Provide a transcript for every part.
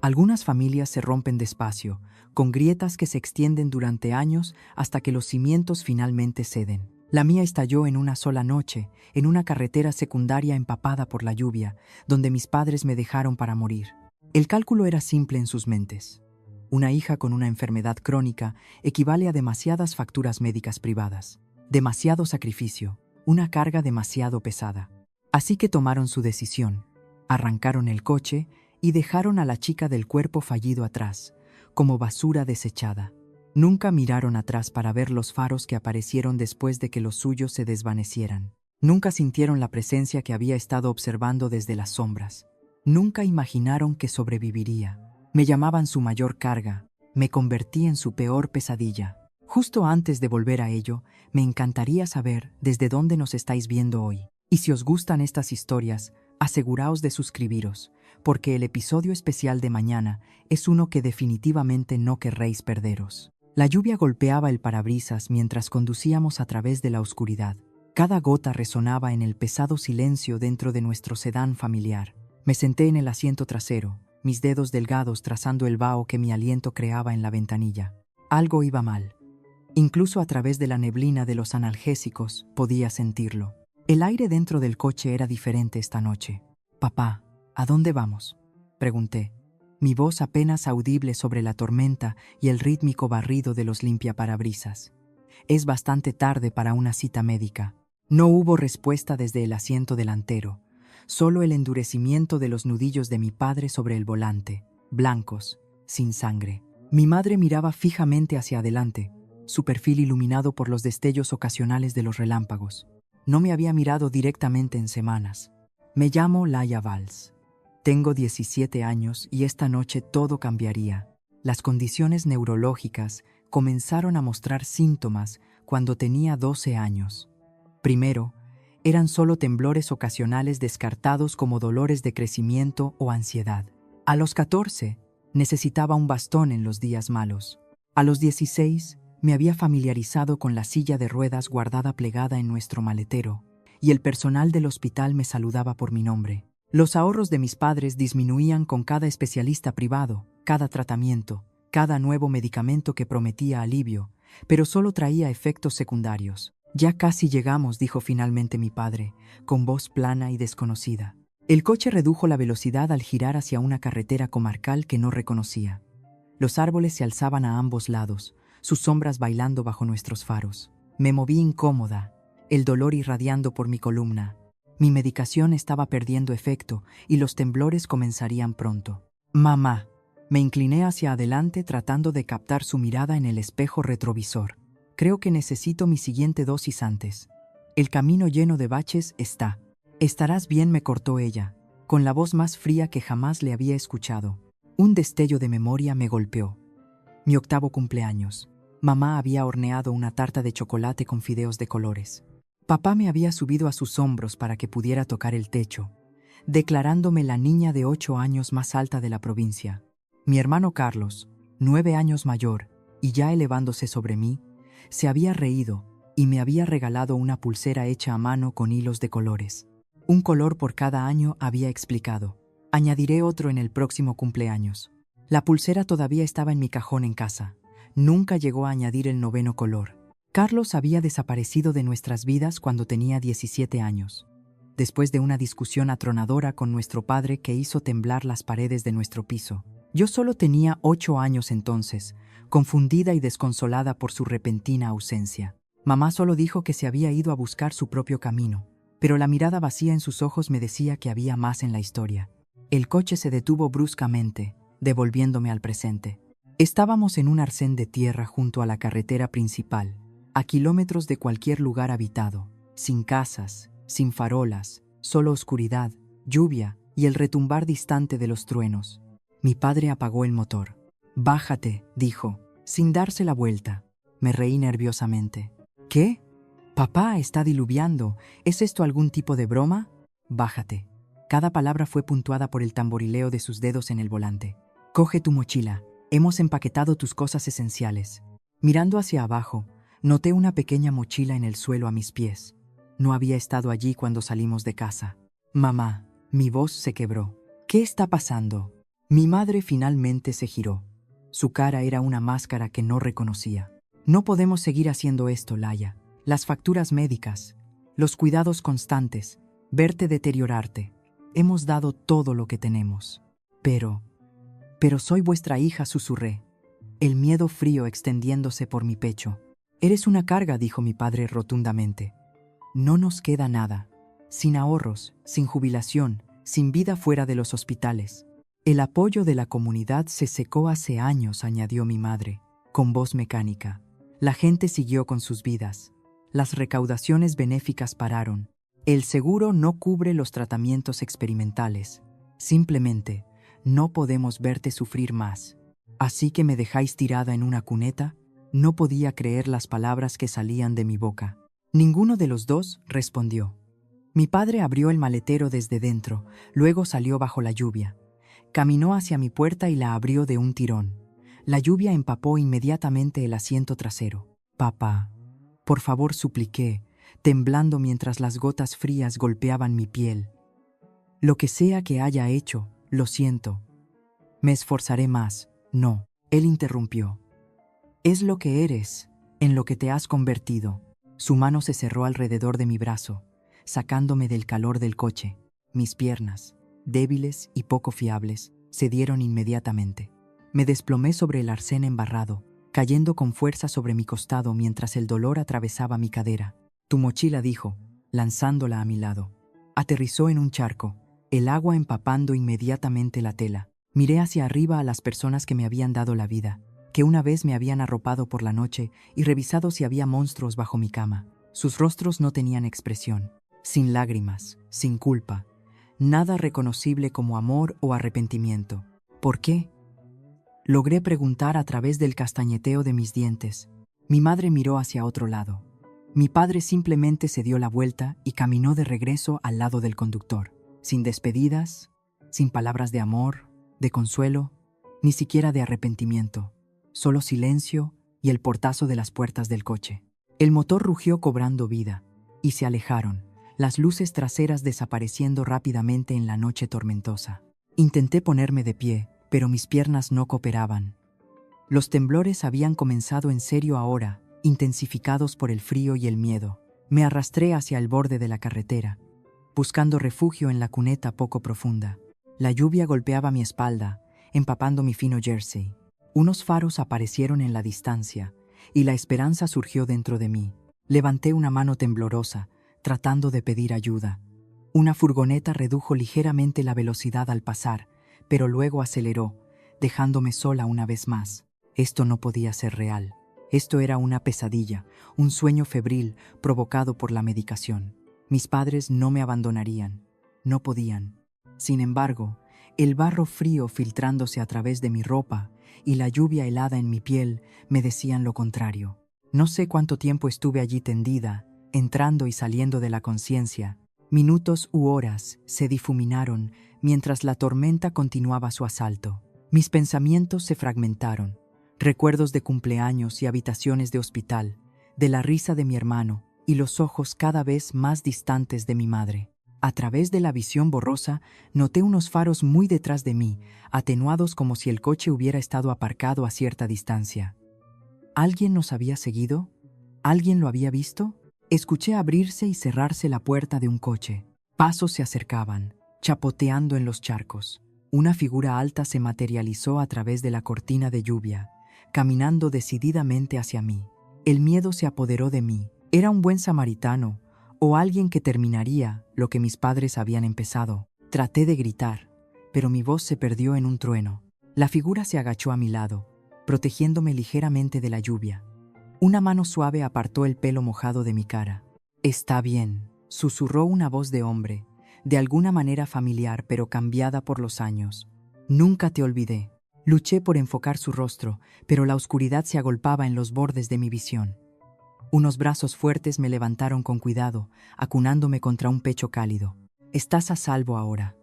Algunas familias se rompen despacio, con grietas que se extienden durante años hasta que los cimientos finalmente ceden. La mía estalló en una sola noche, en una carretera secundaria empapada por la lluvia, donde mis padres me dejaron para morir. El cálculo era simple en sus mentes. Una hija con una enfermedad crónica equivale a demasiadas facturas médicas privadas, demasiado sacrificio, una carga demasiado pesada. Así que tomaron su decisión, arrancaron el coche y dejaron a la chica del cuerpo fallido atrás, como basura desechada. Nunca miraron atrás para ver los faros que aparecieron después de que los suyos se desvanecieran. Nunca sintieron la presencia que había estado observando desde las sombras. Nunca imaginaron que sobreviviría. Me llamaban su mayor carga. Me convertí en su peor pesadilla. Justo antes de volver a ello, me encantaría saber desde dónde nos estáis viendo hoy. Y si os gustan estas historias, aseguraos de suscribiros, porque el episodio especial de mañana es uno que definitivamente no querréis perderos. La lluvia golpeaba el parabrisas mientras conducíamos a través de la oscuridad. Cada gota resonaba en el pesado silencio dentro de nuestro sedán familiar. Me senté en el asiento trasero, mis dedos delgados trazando el vaho que mi aliento creaba en la ventanilla. Algo iba mal. Incluso a través de la neblina de los analgésicos podía sentirlo. El aire dentro del coche era diferente esta noche. «Papá, ¿a dónde vamos?», pregunté. Mi voz apenas audible sobre la tormenta y el rítmico barrido de los limpiaparabrisas. «Es bastante tarde para una cita médica». No hubo respuesta desde el asiento delantero, solo el endurecimiento de los nudillos de mi padre sobre el volante, blancos, sin sangre. Mi madre miraba fijamente hacia adelante, su perfil iluminado por los destellos ocasionales de los relámpagos. No me había mirado directamente en semanas. «Me llamo Laia Valls. Tengo 17 años y esta noche todo cambiaría». Las condiciones neurológicas comenzaron a mostrar síntomas cuando tenía 12 años. Primero, eran solo temblores ocasionales descartados como dolores de crecimiento o ansiedad. A los 14, necesitaba un bastón en los días malos. A los 16, me había familiarizado con la silla de ruedas guardada plegada en nuestro maletero, y el personal del hospital me saludaba por mi nombre. Los ahorros de mis padres disminuían con cada especialista privado, cada tratamiento, cada nuevo medicamento que prometía alivio, pero solo traía efectos secundarios. «Ya casi llegamos», dijo finalmente mi padre, con voz plana y desconocida. El coche redujo la velocidad al girar hacia una carretera comarcal que no reconocía. Los árboles se alzaban a ambos lados, sus sombras bailando bajo nuestros faros. Me moví incómoda, el dolor irradiando por mi columna. Mi medicación estaba perdiendo efecto y los temblores comenzarían pronto. «Mamá». Me incliné hacia adelante tratando de captar su mirada en el espejo retrovisor. «Creo que necesito mi siguiente dosis antes. El camino lleno de baches está». «Estarás bien», me cortó ella, con la voz más fría que jamás le había escuchado. Un destello de memoria me golpeó. Mi 8º cumpleaños. Mamá había horneado una tarta de chocolate con fideos de colores. Papá me había subido a sus hombros para que pudiera tocar el techo, declarándome la niña de 8 años más alta de la provincia. Mi hermano Carlos, 9 años mayor y ya elevándose sobre mí, se había reído y me había regalado una pulsera hecha a mano con hilos de colores. Un color por cada año, había explicado. Añadiré otro en el próximo cumpleaños. La pulsera todavía estaba en mi cajón en casa. Nunca llegó a añadir el 9º color. Carlos había desaparecido de nuestras vidas cuando tenía 17 años, después de una discusión atronadora con nuestro padre que hizo temblar las paredes de nuestro piso. Yo solo tenía 8 años entonces, confundida y desconsolada por su repentina ausencia. Mamá solo dijo que se había ido a buscar su propio camino, pero la mirada vacía en sus ojos me decía que había más en la historia. El coche se detuvo bruscamente, devolviéndome al presente. Estábamos en un arcén de tierra junto a la carretera principal, a kilómetros de cualquier lugar habitado, sin casas, sin farolas, solo oscuridad, lluvia y el retumbar distante de los truenos. Mi padre apagó el motor. «Bájate», dijo, sin darse la vuelta. Me reí nerviosamente. «¿Qué? Papá, está diluviando. ¿Es esto algún tipo de broma?» «Bájate». Cada palabra fue puntuada por el tamborileo de sus dedos en el volante. «Coge tu mochila. Hemos empaquetado tus cosas esenciales». Mirando hacia abajo, noté una pequeña mochila en el suelo a mis pies. No había estado allí cuando salimos de casa. «Mamá», mi voz se quebró. «¿Qué está pasando?» Mi madre finalmente se giró. Su cara era una máscara que no reconocía. No podemos seguir haciendo esto, Laia. Las facturas médicas, los cuidados constantes, verte deteriorarte. Hemos dado todo lo que tenemos. Pero soy vuestra hija, susurré, el miedo frío extendiéndose por mi pecho. Eres una carga, dijo mi padre rotundamente. No nos queda nada. Sin ahorros, sin jubilación, sin vida fuera de los hospitales. El apoyo de la comunidad se secó hace años, añadió mi madre, con voz mecánica. La gente siguió con sus vidas. Las recaudaciones benéficas pararon. El seguro no cubre los tratamientos experimentales. Simplemente, no podemos verte sufrir más. Así que me dejáis tirada en una cuneta. No podía creer las palabras que salían de mi boca. Ninguno de los dos respondió. Mi padre abrió el maletero desde dentro, luego salió bajo la lluvia. Caminó hacia mi puerta y la abrió de un tirón. La lluvia empapó inmediatamente el asiento trasero. Papá, por favor, supliqué, temblando mientras las gotas frías golpeaban mi piel. Lo que sea que haya hecho, lo siento. Me esforzaré más. No, él interrumpió. Es lo que eres, en lo que te has convertido. Su mano se cerró alrededor de mi brazo, sacándome del calor del coche. Mis piernas, débiles y poco fiables, cedieron inmediatamente. Me desplomé sobre el arcén embarrado, cayendo con fuerza sobre mi costado mientras el dolor atravesaba mi cadera. Tu mochila, dijo, lanzándola a mi lado. Aterrizó en un charco, el agua empapando inmediatamente la tela. Miré hacia arriba a las personas que me habían dado la vida, que una vez me habían arropado por la noche y revisado si había monstruos bajo mi cama. Sus rostros no tenían expresión, sin lágrimas, sin culpa, nada reconocible como amor o arrepentimiento. ¿Por qué? Logré preguntar a través del castañeteo de mis dientes. Mi madre miró hacia otro lado. Mi padre simplemente se dio la vuelta y caminó de regreso al lado del conductor, sin despedidas, sin palabras de amor, de consuelo, ni siquiera de arrepentimiento. Solo silencio y el portazo de las puertas del coche. El motor rugió cobrando vida, y se alejaron, las luces traseras desapareciendo rápidamente en la noche tormentosa. Intenté ponerme de pie, pero mis piernas no cooperaban. Los temblores habían comenzado en serio ahora, intensificados por el frío y el miedo. Me arrastré hacia el borde de la carretera, buscando refugio en la cuneta poco profunda. La lluvia golpeaba mi espalda, empapando mi fino jersey. Unos faros aparecieron en la distancia, y la esperanza surgió dentro de mí. Levanté una mano temblorosa, tratando de pedir ayuda. Una furgoneta redujo ligeramente la velocidad al pasar, pero luego aceleró, dejándome sola una vez más. Esto no podía ser real. Esto era una pesadilla, un sueño febril provocado por la medicación. Mis padres no me abandonarían. No podían. Sin embargo, el barro frío filtrándose a través de mi ropa y la lluvia helada en mi piel me decían lo contrario. No sé cuánto tiempo estuve allí tendida, entrando y saliendo de la conciencia. Minutos u horas se difuminaron mientras la tormenta continuaba su asalto. Mis pensamientos se fragmentaron. Recuerdos de cumpleaños y habitaciones de hospital, de la risa de mi hermano y los ojos cada vez más distantes de mi madre. A través de la visión borrosa, noté unos faros muy detrás de mí, atenuados como si el coche hubiera estado aparcado a cierta distancia. ¿Alguien nos había seguido? ¿Alguien lo había visto? Escuché abrirse y cerrarse la puerta de un coche. Pasos se acercaban, chapoteando en los charcos. Una figura alta se materializó a través de la cortina de lluvia, caminando decididamente hacia mí. El miedo se apoderó de mí. Era un buen samaritano, o alguien que terminaría lo que mis padres habían empezado. Traté de gritar, pero mi voz se perdió en un trueno. La figura se agachó a mi lado, protegiéndome ligeramente de la lluvia. Una mano suave apartó el pelo mojado de mi cara. «Está bien», susurró una voz de hombre, de alguna manera familiar pero cambiada por los años. «Nunca te olvidé». Luché por enfocar su rostro, pero la oscuridad se agolpaba en los bordes de mi visión. Unos brazos fuertes me levantaron con cuidado, acunándome contra un pecho cálido. «Estás a salvo ahora».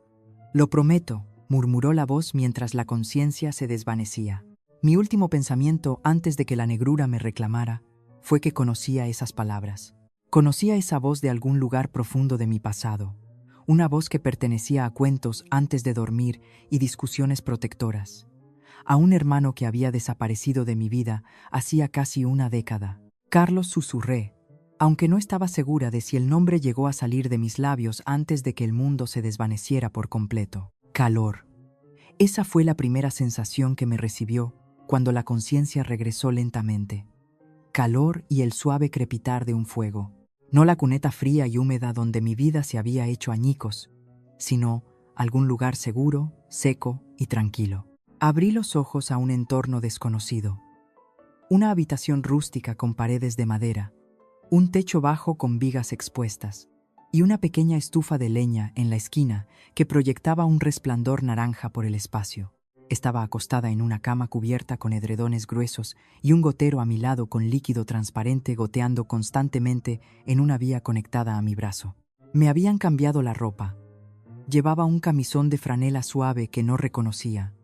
«Lo prometo», murmuró la voz mientras la conciencia se desvanecía. Mi último pensamiento antes de que la negrura me reclamara fue que conocía esas palabras. Conocía esa voz de algún lugar profundo de mi pasado. una voz que pertenecía a cuentos antes de dormir y discusiones protectoras, a un hermano que había desaparecido de mi vida hacía casi una década. Carlos, susurré, aunque no estaba segura de si el nombre llegó a salir de mis labios antes de que el mundo se desvaneciera por completo. Calor. Esa fue la primera sensación que me recibió cuando la conciencia regresó lentamente. Calor y el suave crepitar de un fuego. No la cuneta fría y húmeda donde mi vida se había hecho añicos, sino algún lugar seguro, seco y tranquilo. Abrí los ojos a un entorno desconocido. Una habitación rústica con paredes de madera, un techo bajo con vigas expuestas y una pequeña estufa de leña en la esquina que proyectaba un resplandor naranja por el espacio. Estaba acostada en una cama cubierta con edredones gruesos y un gotero a mi lado con líquido transparente goteando constantemente en una vía conectada a mi brazo. Me habían cambiado la ropa. Llevaba un camisón de franela suave que no reconocía.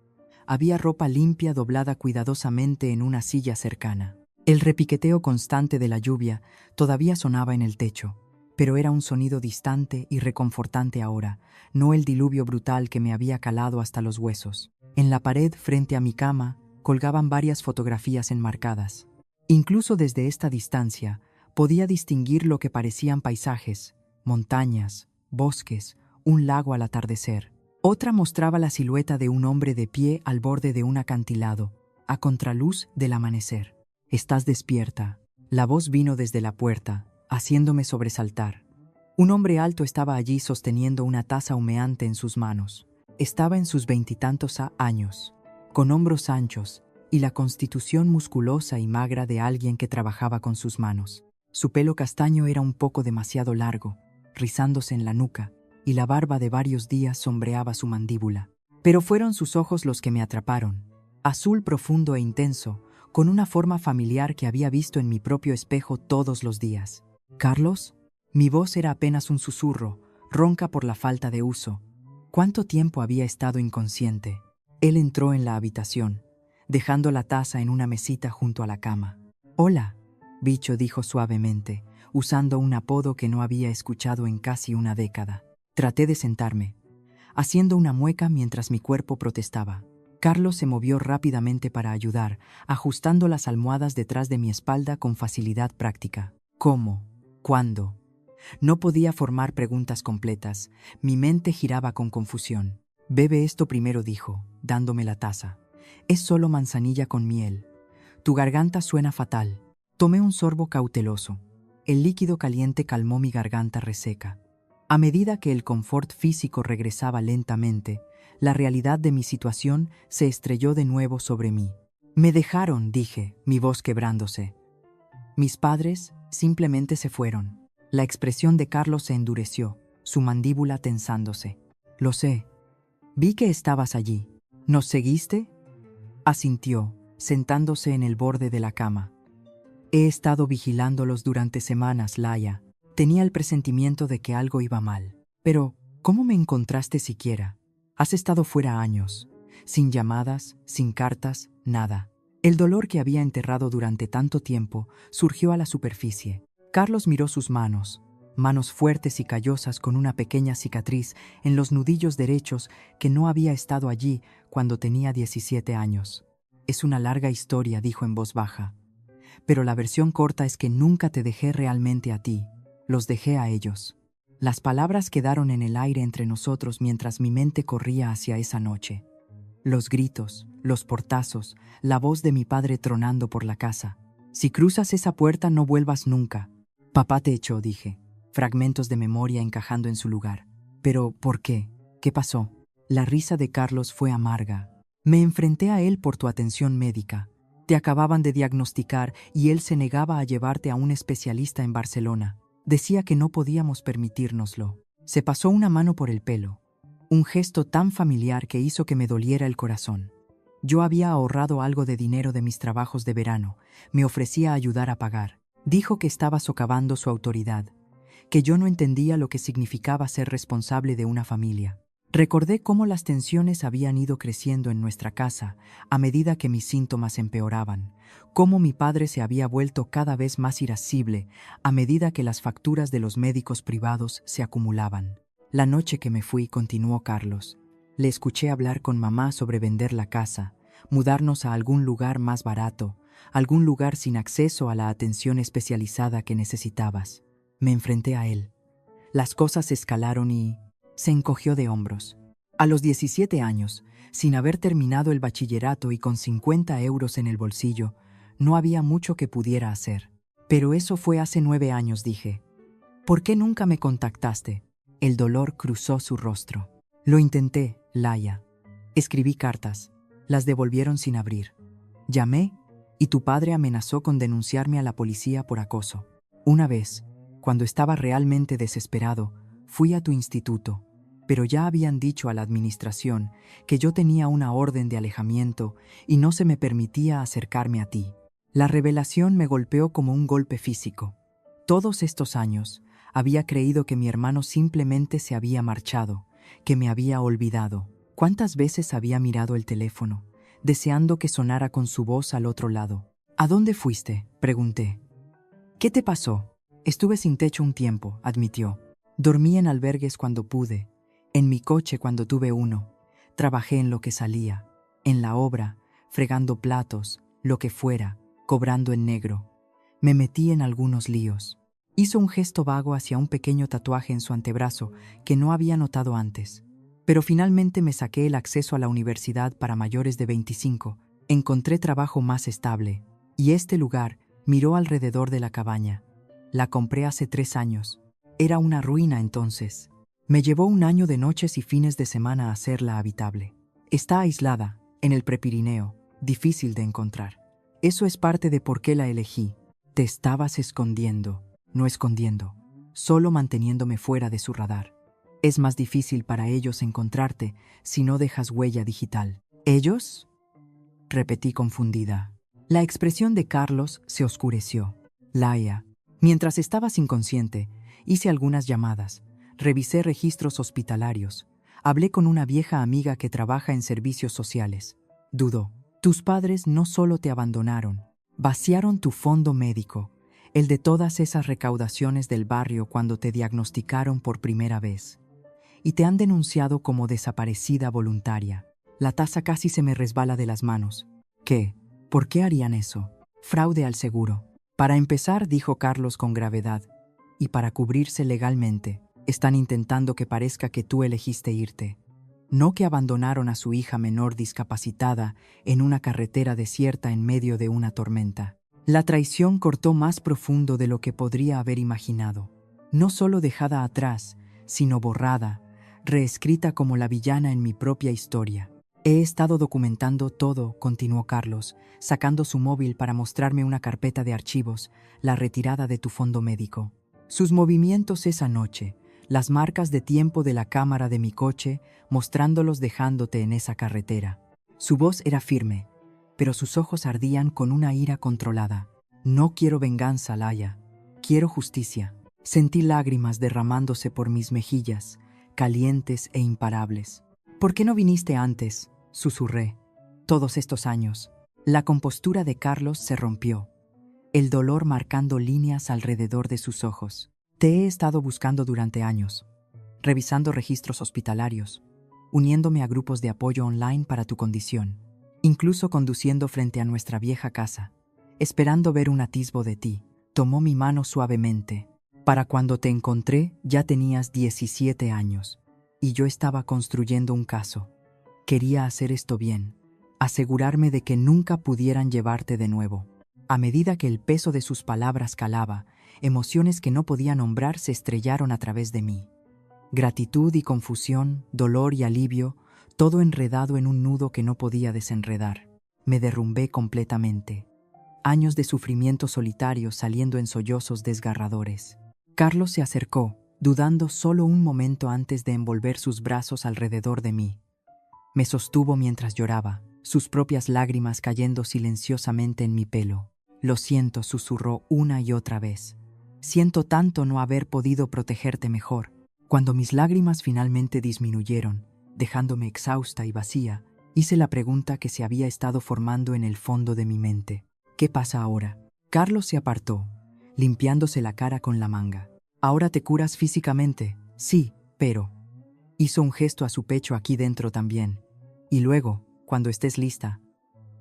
Había ropa limpia doblada cuidadosamente en una silla cercana. El repiqueteo constante de la lluvia todavía sonaba en el techo, pero era un sonido distante y reconfortante ahora, no el diluvio brutal que me había calado hasta los huesos. En la pared frente a mi cama colgaban varias fotografías enmarcadas. Incluso desde esta distancia podía distinguir lo que parecían paisajes, montañas, bosques, un lago al atardecer. Otra mostraba la silueta de un hombre de pie al borde de un acantilado, a contraluz del amanecer. «Estás despierta». La voz vino desde la puerta, haciéndome sobresaltar. Un hombre alto estaba allí sosteniendo una taza humeante en sus manos. Estaba en sus veintitantos años, con hombros anchos y la constitución musculosa y magra de alguien que trabajaba con sus manos. Su pelo castaño era un poco demasiado largo, rizándose en la nuca, y la barba de varios días sombreaba su mandíbula. Pero fueron sus ojos los que me atraparon, azul profundo e intenso, con una forma familiar que había visto en mi propio espejo todos los días. «¿Carlos?» Mi voz era apenas un susurro, ronca por la falta de uso. ¿Cuánto tiempo había estado inconsciente? Él entró en la habitación, dejando la taza en una mesita junto a la cama. «Hola», Bicho dijo suavemente, usando un apodo que no había escuchado en casi una década. Traté de sentarme, haciendo una mueca mientras mi cuerpo protestaba. Carlos se movió rápidamente para ayudar, ajustando las almohadas detrás de mi espalda con facilidad práctica. ¿Cómo? ¿Cuándo? No podía formar preguntas completas. Mi mente giraba con confusión. «Bebe esto primero», dijo, dándome la taza. «Es solo manzanilla con miel. Tu garganta suena fatal». Tomé un sorbo cauteloso. El líquido caliente calmó mi garganta reseca. A medida que el confort físico regresaba lentamente, la realidad de mi situación se estrelló de nuevo sobre mí. «Me dejaron», dije, mi voz quebrándose. «Mis padres simplemente se fueron». La expresión de Carlos se endureció, su mandíbula tensándose. «Lo sé. Vi que estabas allí. ¿Nos seguiste?» Asintió, sentándose en el borde de la cama. «He estado vigilándolos durante semanas, Laia. Tenía el presentimiento de que algo iba mal. Pero, ¿cómo me encontraste siquiera? Has estado fuera años, sin llamadas, sin cartas, nada». El dolor que había enterrado durante tanto tiempo surgió a la superficie. Carlos miró sus manos fuertes y callosas con una pequeña cicatriz en los nudillos derechos que no había estado allí cuando tenía 17 años. «Es una larga historia», dijo en voz baja. «Pero la versión corta es que nunca te dejé realmente a ti, los dejé a ellos». Las palabras quedaron en el aire entre nosotros mientras mi mente corría hacia esa noche. Los gritos, los portazos, la voz de mi padre tronando por la casa. «Si cruzas esa puerta no vuelvas nunca». «Papá te echó», dije, fragmentos de memoria encajando en su lugar. «¿Pero por qué? ¿Qué pasó?» La risa de Carlos fue amarga. «Me enfrenté a él por tu atención médica. Te acababan de diagnosticar y él se negaba a llevarte a un especialista en Barcelona. Decía que no podíamos permitírnoslo». Se pasó una mano por el pelo, un gesto tan familiar que hizo que me doliera el corazón. Yo había ahorrado algo de dinero de mis trabajos de verano, me ofrecía ayudar a pagar. Dijo que estaba socavando su autoridad, que yo no entendía lo que significaba ser responsable de una familia. Recordé cómo las tensiones habían ido creciendo en nuestra casa a medida que mis síntomas empeoraban, cómo mi padre se había vuelto cada vez más irascible a medida que las facturas de los médicos privados se acumulaban. La noche que me fui, continuó Carlos, le escuché hablar con mamá sobre vender la casa, mudarnos a algún lugar más barato, algún lugar sin acceso a la atención especializada que necesitabas. Me enfrenté a él. Las cosas escalaron y se encogió de hombros. A los 17 años, sin haber terminado el bachillerato y con 50 euros en el bolsillo, no había mucho que pudiera hacer. Pero eso fue hace 9 años, dije. ¿Por qué nunca me contactaste? El dolor cruzó su rostro. Lo intenté, Laia. Escribí cartas. Las devolvieron sin abrir. Llamé y tu padre amenazó con denunciarme a la policía por acoso. Una vez, cuando estaba realmente desesperado, fui a tu instituto, pero ya habían dicho a la administración que yo tenía una orden de alejamiento y no se me permitía acercarme a ti. La revelación me golpeó como un golpe físico. Todos estos años había creído que mi hermano simplemente se había marchado, que me había olvidado. ¿Cuántas veces había mirado el teléfono, deseando que sonara con su voz al otro lado? ¿A dónde fuiste?, pregunté. ¿Qué te pasó? Estuve sin techo un tiempo, admitió. Dormí en albergues cuando pude, en mi coche cuando tuve uno. Trabajé en lo que salía, en la obra, fregando platos, lo que fuera, cobrando en negro. Me metí en algunos líos. Hizo un gesto vago hacia un pequeño tatuaje en su antebrazo que no había notado antes. Pero finalmente me saqué el acceso a la universidad para mayores de 25. Encontré trabajo más estable. Y este lugar miró alrededor de la cabaña. La compré hace 3 años. Era una ruina entonces. Me llevó un año de noches y fines de semana a hacerla habitable. Está aislada, en el Prepirineo, difícil de encontrar. Eso es parte de por qué la elegí. Te estabas escondiendo, no escondiendo, solo manteniéndome fuera de su radar. Es más difícil para ellos encontrarte si no dejas huella digital. ¿Ellos?, repetí confundida. La expresión de Carlos se oscureció. Laia, mientras estabas inconsciente, hice algunas llamadas, revisé registros hospitalarios, hablé con una vieja amiga que trabaja en servicios sociales. Dudó. Tus padres no solo te abandonaron, vaciaron tu fondo médico, el de todas esas recaudaciones del barrio cuando te diagnosticaron por primera vez. Y te han denunciado como desaparecida voluntaria. La taza casi se me resbala de las manos. ¿Qué? ¿Por qué harían eso? Fraude al seguro. Para empezar, dijo Carlos con gravedad, y para cubrirse legalmente, están intentando que parezca que tú elegiste irte. No que abandonaron a su hija menor discapacitada en una carretera desierta en medio de una tormenta. La traición cortó más profundo de lo que podría haber imaginado. No solo dejada atrás, sino borrada, reescrita como la villana en mi propia historia. He estado documentando todo, continuó Carlos, sacando su móvil para mostrarme una carpeta de archivos, la retirada de tu fondo médico. Sus movimientos esa noche, las marcas de tiempo de la cámara de mi coche, mostrándolos dejándote en esa carretera. Su voz era firme, pero sus ojos ardían con una ira controlada. No quiero venganza, Laia. Quiero justicia. Sentí lágrimas derramándose por mis mejillas, calientes e imparables. ¿Por qué no viniste antes?, susurré. Todos estos años. La compostura de Carlos se rompió, el dolor marcando líneas alrededor de sus ojos. Te he estado buscando durante años, revisando registros hospitalarios, uniéndome a grupos de apoyo online para tu condición, incluso conduciendo frente a nuestra vieja casa, esperando ver un atisbo de ti. Tomó mi mano suavemente. Para cuando te encontré ya tenías 17 años, y yo estaba construyendo un caso. Quería hacer esto bien, asegurarme de que nunca pudieran llevarte de nuevo. A medida que el peso de sus palabras calaba, emociones que no podía nombrar se estrellaron a través de mí. Gratitud y confusión, dolor y alivio, todo enredado en un nudo que no podía desenredar. Me derrumbé completamente. Años de sufrimiento solitario saliendo en sollozos desgarradores. Carlos se acercó, dudando solo un momento antes de envolver sus brazos alrededor de mí. Me sostuvo mientras lloraba, sus propias lágrimas cayendo silenciosamente en mi pelo. Lo siento, susurró una y otra vez. Siento tanto no haber podido protegerte mejor. Cuando mis lágrimas finalmente disminuyeron, dejándome exhausta y vacía, hice la pregunta que se había estado formando en el fondo de mi mente. ¿Qué pasa ahora? Carlos se apartó, limpiándose la cara con la manga. ¿Ahora te curas físicamente? Sí, pero Hizo un gesto a su pecho aquí dentro también. Y luego, cuando estés lista,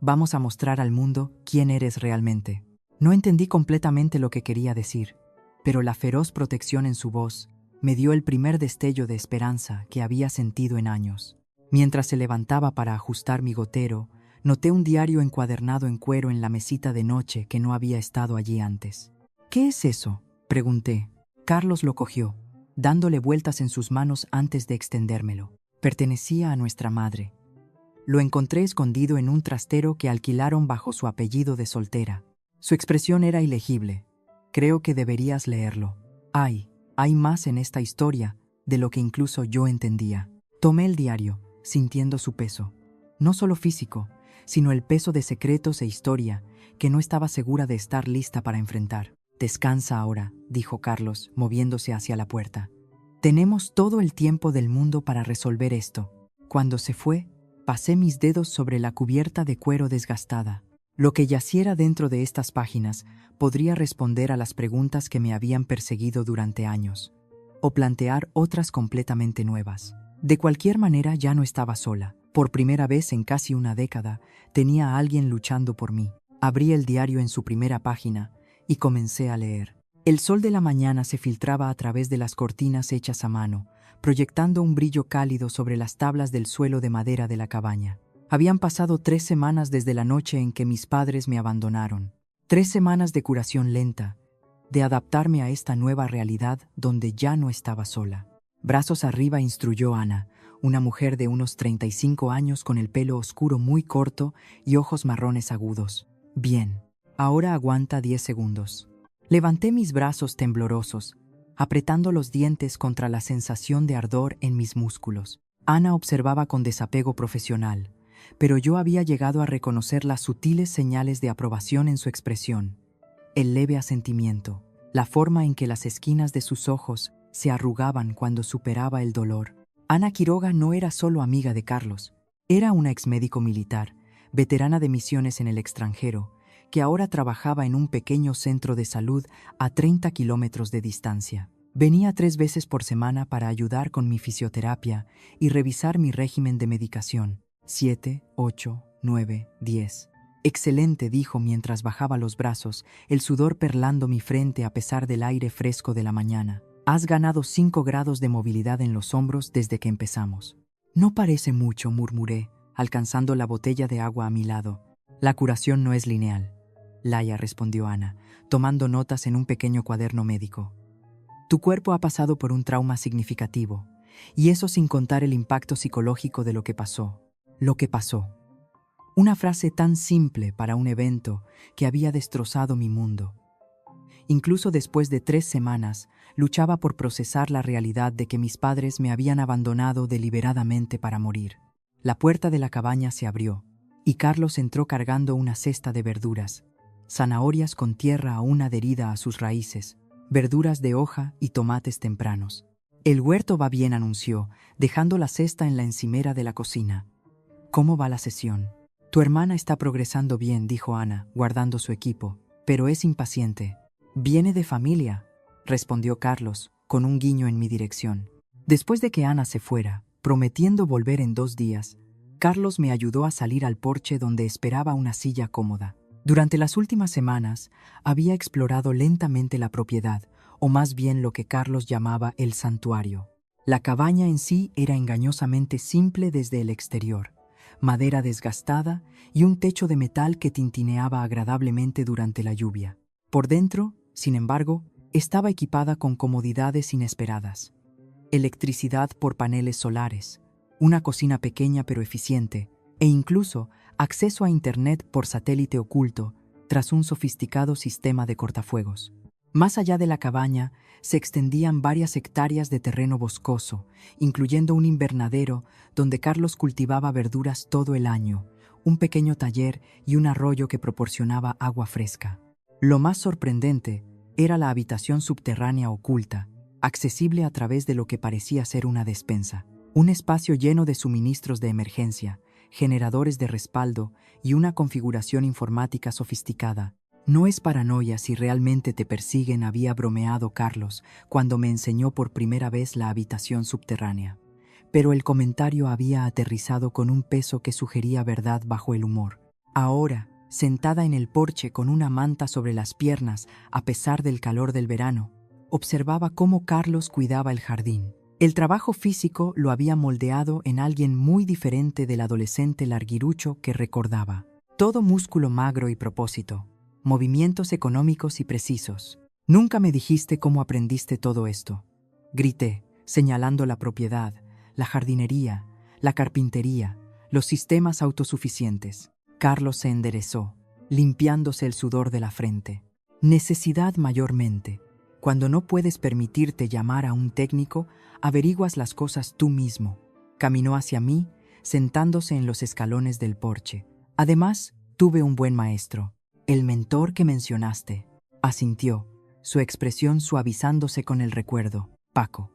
vamos a mostrar al mundo quién eres realmente. No entendí completamente lo que quería decir, pero la feroz protección en su voz me dio el primer destello de esperanza que había sentido en años. Mientras se levantaba para ajustar mi gotero, noté un diario encuadernado en cuero en la mesita de noche que no había estado allí antes. ¿Qué es eso?, pregunté. Carlos lo cogió, dándole vueltas en sus manos antes de extendérmelo. Pertenecía a nuestra madre. Lo encontré escondido en un trastero que alquilaron bajo su apellido de soltera. Su expresión era ilegible. Creo que deberías leerlo. Hay más en esta historia de lo que incluso yo entendía. Tomé el diario, sintiendo su peso. No solo físico, sino el peso de secretos e historia que no estaba segura de estar lista para enfrentar. Descansa ahora, dijo Carlos, moviéndose hacia la puerta. Tenemos todo el tiempo del mundo para resolver esto. Cuando se fue, pasé mis dedos sobre la cubierta de cuero desgastada. Lo que yaciera dentro de estas páginas podría responder a las preguntas que me habían perseguido durante años, o plantear otras completamente nuevas. De cualquier manera, ya no estaba sola. Por primera vez en casi una década, tenía a alguien luchando por mí. Abrí el diario en su primera página y comencé a leer. El sol de la mañana se filtraba a través de las cortinas hechas a mano, proyectando un brillo cálido sobre las tablas del suelo de madera de la cabaña. Habían pasado 3 semanas desde la noche en que mis padres me abandonaron. 3 semanas de curación lenta, de adaptarme a esta nueva realidad donde ya no estaba sola. Brazos arriba, instruyó Ana, una mujer de unos 35 años con el pelo oscuro muy corto y ojos marrones agudos. Bien, ahora aguanta 10 segundos. Levanté mis brazos temblorosos, apretando los dientes contra la sensación de ardor en mis músculos. Ana observaba con desapego profesional, pero yo había llegado a reconocer las sutiles señales de aprobación en su expresión. El leve asentimiento, la forma en que las esquinas de sus ojos se arrugaban cuando superaba el dolor. Ana Quiroga no era solo amiga de Carlos, era una exmédico militar, veterana de misiones en el extranjero, que ahora trabajaba en un pequeño centro de salud a 30 kilómetros de distancia. Venía 3 veces por semana para ayudar con mi fisioterapia y revisar mi régimen de medicación. 7, 8, 9, 10. Excelente, dijo mientras bajaba los brazos, el sudor perlando mi frente a pesar del aire fresco de la mañana. Has ganado 5 grados de movilidad en los hombros desde que empezamos. No parece mucho, murmuré, alcanzando la botella de agua a mi lado. La curación no es lineal, Laia, respondió Ana, tomando notas en un pequeño cuaderno médico. Tu cuerpo ha pasado por un trauma significativo, y eso sin contar el impacto psicológico de lo que pasó. Lo que pasó. Una frase tan simple para un evento que había destrozado mi mundo. Incluso después de 3 semanas, luchaba por procesar la realidad de que mis padres me habían abandonado deliberadamente para morir. La puerta de la cabaña se abrió, y Carlos entró cargando una cesta de verduras, zanahorias con tierra aún adherida a sus raíces, verduras de hoja y tomates tempranos. El huerto va bien, anunció, dejando la cesta en la encimera de la cocina. ¿Cómo va la sesión? Tu hermana está progresando bien, dijo Ana, guardando su equipo, pero es impaciente. Viene de familia, respondió Carlos, con un guiño en mi dirección. Después de que Ana se fuera, prometiendo volver en 2 días, Carlos me ayudó a salir al porche donde esperaba una silla cómoda. Durante las últimas semanas, había explorado lentamente la propiedad, o más bien lo que Carlos llamaba el santuario. La cabaña en sí era engañosamente simple desde el exterior. Madera desgastada y un techo de metal que tintineaba agradablemente durante la lluvia. Por dentro, sin embargo, estaba equipada con comodidades inesperadas. Electricidad por paneles solares, una cocina pequeña pero eficiente, e incluso acceso a Internet por satélite oculto tras un sofisticado sistema de cortafuegos. Más allá de la cabaña se extendían varias hectáreas de terreno boscoso, incluyendo un invernadero donde Carlos cultivaba verduras todo el año, un pequeño taller y un arroyo que proporcionaba agua fresca. Lo más sorprendente era la habitación subterránea oculta, accesible a través de lo que parecía ser una despensa, un espacio lleno de suministros de emergencia, generadores de respaldo y una configuración informática sofisticada. No es paranoia si realmente te persiguen, había bromeado Carlos cuando me enseñó por primera vez la habitación subterránea. pero el comentario había aterrizado con un peso que sugería verdad bajo el humor. Ahora, sentada en el porche con una manta sobre las piernas a pesar del calor del verano, observaba cómo Carlos cuidaba el jardín. El trabajo físico lo había moldeado en alguien muy diferente del adolescente larguirucho que recordaba. Todo músculo magro y propósito, movimientos económicos y precisos. «Nunca me dijiste cómo aprendiste todo esto», grité, señalando la propiedad, la jardinería, la carpintería, los sistemas autosuficientes. Carlos se enderezó, limpiándose el sudor de la frente. «Necesidad mayormente. Cuando no puedes permitirte llamar a un técnico, averiguas las cosas tú mismo». Caminó hacia mí, sentándose en los escalones del porche. «Además, tuve un buen maestro, el mentor que mencionaste», asintió, su expresión suavizándose con el recuerdo. «Paco.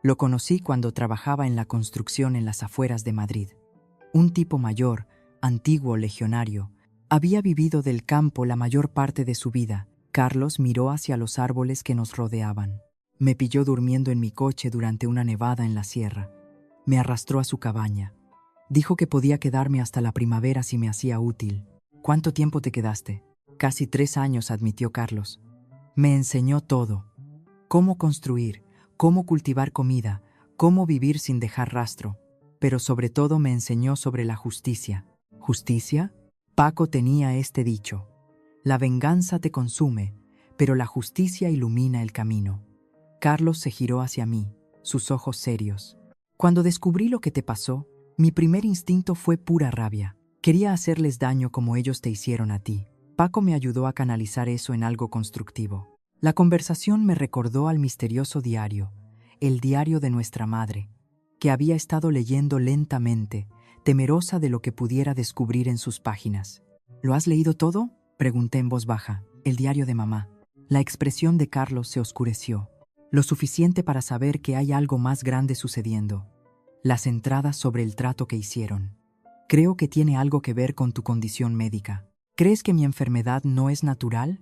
Lo conocí cuando trabajaba en la construcción en las afueras de Madrid. Un tipo mayor, antiguo legionario, había vivido del campo la mayor parte de su vida». Carlos miró hacia los árboles que nos rodeaban. «Me pilló durmiendo en mi coche durante una nevada en la sierra. Me arrastró a su cabaña. Dijo que podía quedarme hasta la primavera si me hacía útil». «¿Cuánto tiempo te quedaste?» «Casi 3 años», admitió Carlos. «Me enseñó todo. Cómo construir, cómo cultivar comida, cómo vivir sin dejar rastro. Pero sobre todo me enseñó sobre la justicia». «¿Justicia?» Paco tenía este dicho: «La venganza te consume, pero la justicia ilumina el camino». Carlos se giró hacia mí, sus ojos serios. «Cuando descubrí lo que te pasó, mi primer instinto fue pura rabia. Quería hacerles daño como ellos te hicieron a ti». Paco me ayudó a canalizar eso en algo constructivo. La conversación me recordó al misterioso diario, el diario de nuestra madre, que había estado leyendo lentamente, temerosa de lo que pudiera descubrir en sus páginas. «¿Lo has leído todo?», pregunté en voz baja. «El diario de mamá». La expresión de Carlos se oscureció, lo suficiente para saber que hay algo más grande sucediendo. Las entradas sobre el trato que hicieron. «Creo que tiene algo que ver con tu condición médica. ¿Crees que mi enfermedad no es natural?».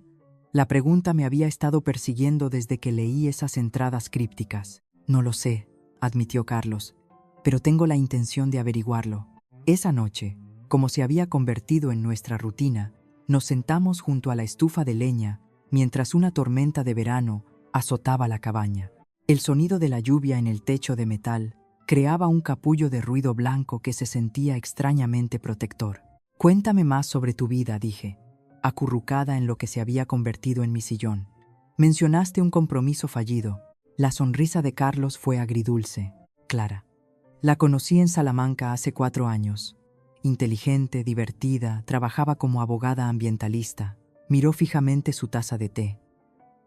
La pregunta me había estado persiguiendo desde que leí esas entradas crípticas. «No lo sé», admitió Carlos, «pero tengo la intención de averiguarlo». Esa noche, como se había convertido en nuestra rutina, nos sentamos junto a la estufa de leña mientras una tormenta de verano azotaba la cabaña. El sonido de la lluvia en el techo de metal creaba un capullo de ruido blanco que se sentía extrañamente protector. «Cuéntame más sobre tu vida», dije, acurrucada en lo que se había convertido en mi sillón. «Mencionaste un compromiso fallido». La sonrisa de Carlos fue agridulce. «Clara. La conocí en Salamanca hace 4 años. Inteligente, divertida, trabajaba como abogada ambientalista». Miró fijamente su taza de té.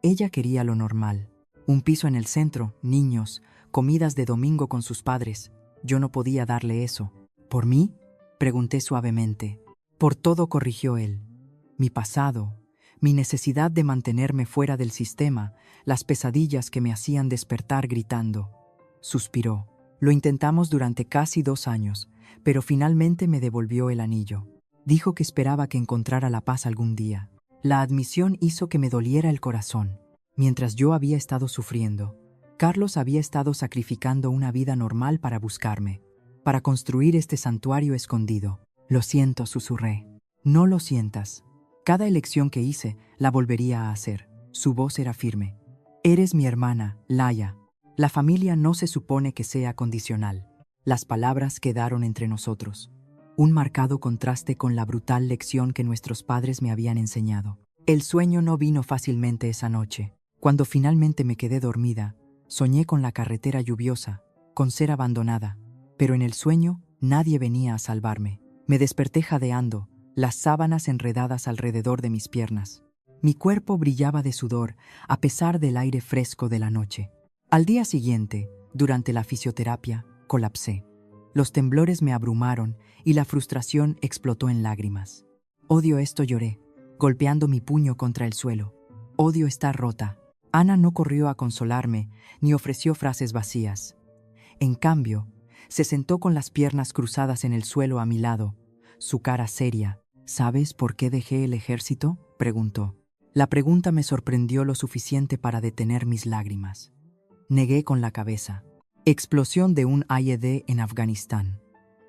Ella quería lo normal. Un piso en el centro, niños, comidas de domingo con sus padres. Yo no podía darle eso. «¿Por mí?», pregunté suavemente. «Por todo», corrigió él. «Mi pasado, mi necesidad de mantenerme fuera del sistema, las pesadillas que me hacían despertar gritando». Suspiró. «Lo intentamos durante casi 2 años, pero finalmente me devolvió el anillo. Dijo que esperaba que encontrara la paz algún día». La admisión hizo que me doliera el corazón. Mientras yo había estado sufriendo, Carlos había estado sacrificando una vida normal para buscarme, para construir este santuario escondido. «Lo siento», susurré. «No lo sientas. Cada elección que hice la volvería a hacer». Su voz era firme. «Eres mi hermana, Laia. La familia no se supone que sea condicional». Las palabras quedaron entre nosotros. Un marcado contraste con la brutal lección que nuestros padres me habían enseñado. El sueño no vino fácilmente esa noche. Cuando finalmente me quedé dormida, soñé con la carretera lluviosa, con ser abandonada, pero en el sueño nadie venía a salvarme. Me desperté jadeando, las sábanas enredadas alrededor de mis piernas. Mi cuerpo brillaba de sudor, a pesar del aire fresco de la noche. Al día siguiente, durante la fisioterapia, colapsé. Los temblores me abrumaron y la frustración explotó en lágrimas. «Odio esto», lloré, golpeando mi puño contra el suelo. «Odio estar rota». Ana no corrió a consolarme ni ofreció frases vacías. En cambio, se sentó con las piernas cruzadas en el suelo a mi lado, su cara seria. «¿Sabes por qué dejé el ejército?», preguntó. La pregunta me sorprendió lo suficiente para detener mis lágrimas. Negué con la cabeza. Explosión de un IED en Afganistán.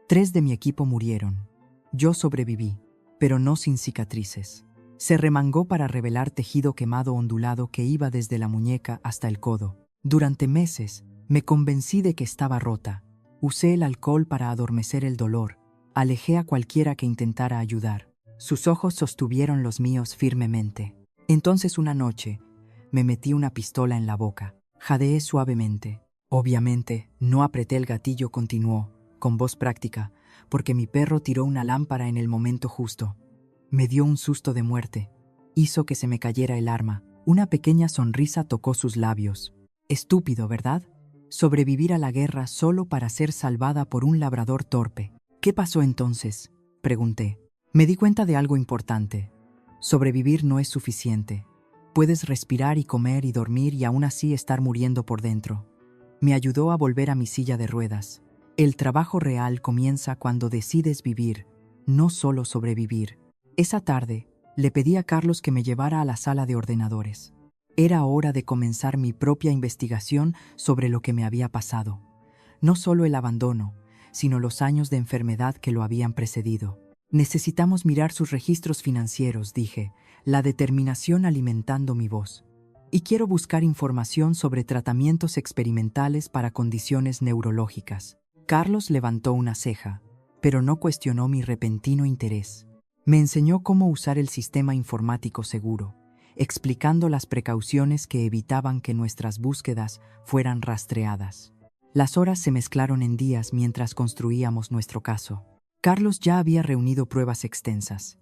3 de mi equipo murieron. Yo sobreviví, pero no sin cicatrices. Se remangó para revelar tejido quemado ondulado que iba desde la muñeca hasta el codo. Durante meses, me convencí de que estaba rota. Usé el alcohol para adormecer el dolor. Alejé a cualquiera que intentara ayudar. Sus ojos sostuvieron los míos firmemente. Entonces una noche, me metí una pistola en la boca. Jadeé suavemente. Obviamente, no apreté el gatillo, continuó, con voz práctica, porque mi perro tiró una lámpara en el momento justo. Me dio un susto de muerte. Hizo que se me cayera el arma. Una pequeña sonrisa tocó sus labios. Estúpido, ¿verdad? Sobrevivir a la guerra solo para ser salvada por un labrador torpe. ¿Qué pasó entonces?, pregunté. Me di cuenta de algo importante. Sobrevivir no es suficiente. Puedes respirar y comer y dormir y aún así estar muriendo por dentro. Me ayudó a volver a mi silla de ruedas. El trabajo real comienza cuando decides vivir, no solo sobrevivir. Esa tarde, le pedí a Carlos que me llevara a la sala de ordenadores. Era hora de comenzar mi propia investigación sobre lo que me había pasado. No solo el abandono, sino los años de enfermedad que lo habían precedido. Necesitamos mirar sus registros financieros, dije, la determinación alimentando mi voz. Y quiero buscar información sobre tratamientos experimentales para condiciones neurológicas. Carlos levantó una ceja, pero no cuestionó mi repentino interés. Me enseñó cómo usar el sistema informático seguro, explicando las precauciones que evitaban que nuestras búsquedas fueran rastreadas. Las horas se mezclaron en días mientras construíamos nuestro caso. Carlos ya había reunido pruebas extensas.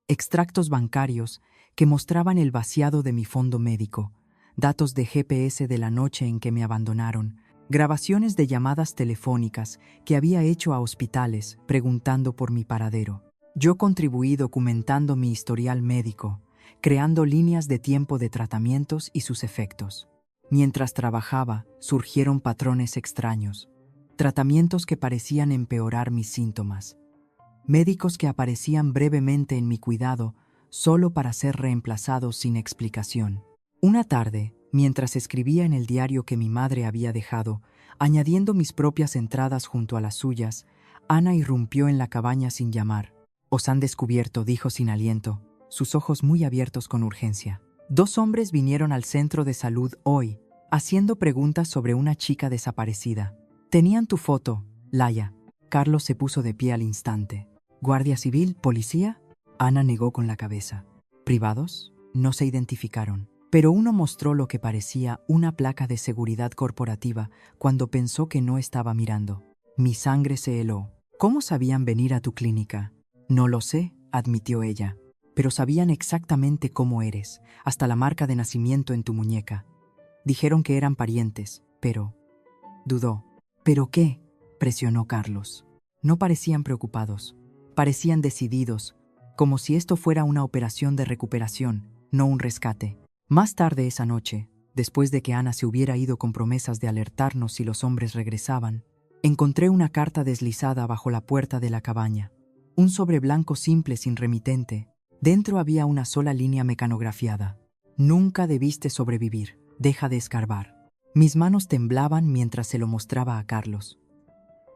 Extractos bancarios que mostraban el vaciado de mi fondo médico, datos de GPS de la noche en que me abandonaron, grabaciones de llamadas telefónicas que había hecho a hospitales preguntando por mi paradero. Yo contribuí documentando mi historial médico, creando líneas de tiempo de tratamientos y sus efectos. Mientras trabajaba, surgieron patrones extraños, tratamientos que parecían empeorar mis síntomas, médicos que aparecían brevemente en mi cuidado solo para ser reemplazados sin explicación. Una tarde, mientras escribía en el diario que mi madre había dejado, añadiendo mis propias entradas junto a las suyas, Ana irrumpió en la cabaña sin llamar. «Os han descubierto», dijo sin aliento, sus ojos muy abiertos con urgencia. 2 hombres vinieron al centro de salud hoy, haciendo preguntas sobre una chica desaparecida. Tenían tu foto, Laia. Carlos se puso de pie al instante. «¿Guardia civil? ¿Policía?» Ana negó con la cabeza. «¿Privados?» No se identificaron. Pero uno mostró lo que parecía una placa de seguridad corporativa cuando pensó que no estaba mirando. Mi sangre se heló. «¿Cómo sabían venir a tu clínica?» «No lo sé», admitió ella. «Pero sabían exactamente cómo eres, hasta la marca de nacimiento en tu muñeca. Dijeron que eran parientes, pero...» Dudó. «¿Pero qué?», presionó Carlos. No parecían preocupados. Parecían decididos, como si esto fuera una operación de recuperación, no un rescate. Más tarde esa noche, después de que Ana se hubiera ido con promesas de alertarnos si los hombres regresaban, encontré una carta deslizada bajo la puerta de la cabaña. Un sobre blanco simple sin remitente. Dentro había una sola línea mecanografiada. «Nunca debiste sobrevivir. Deja de escarbar». Mis manos temblaban mientras se lo mostraba a Carlos.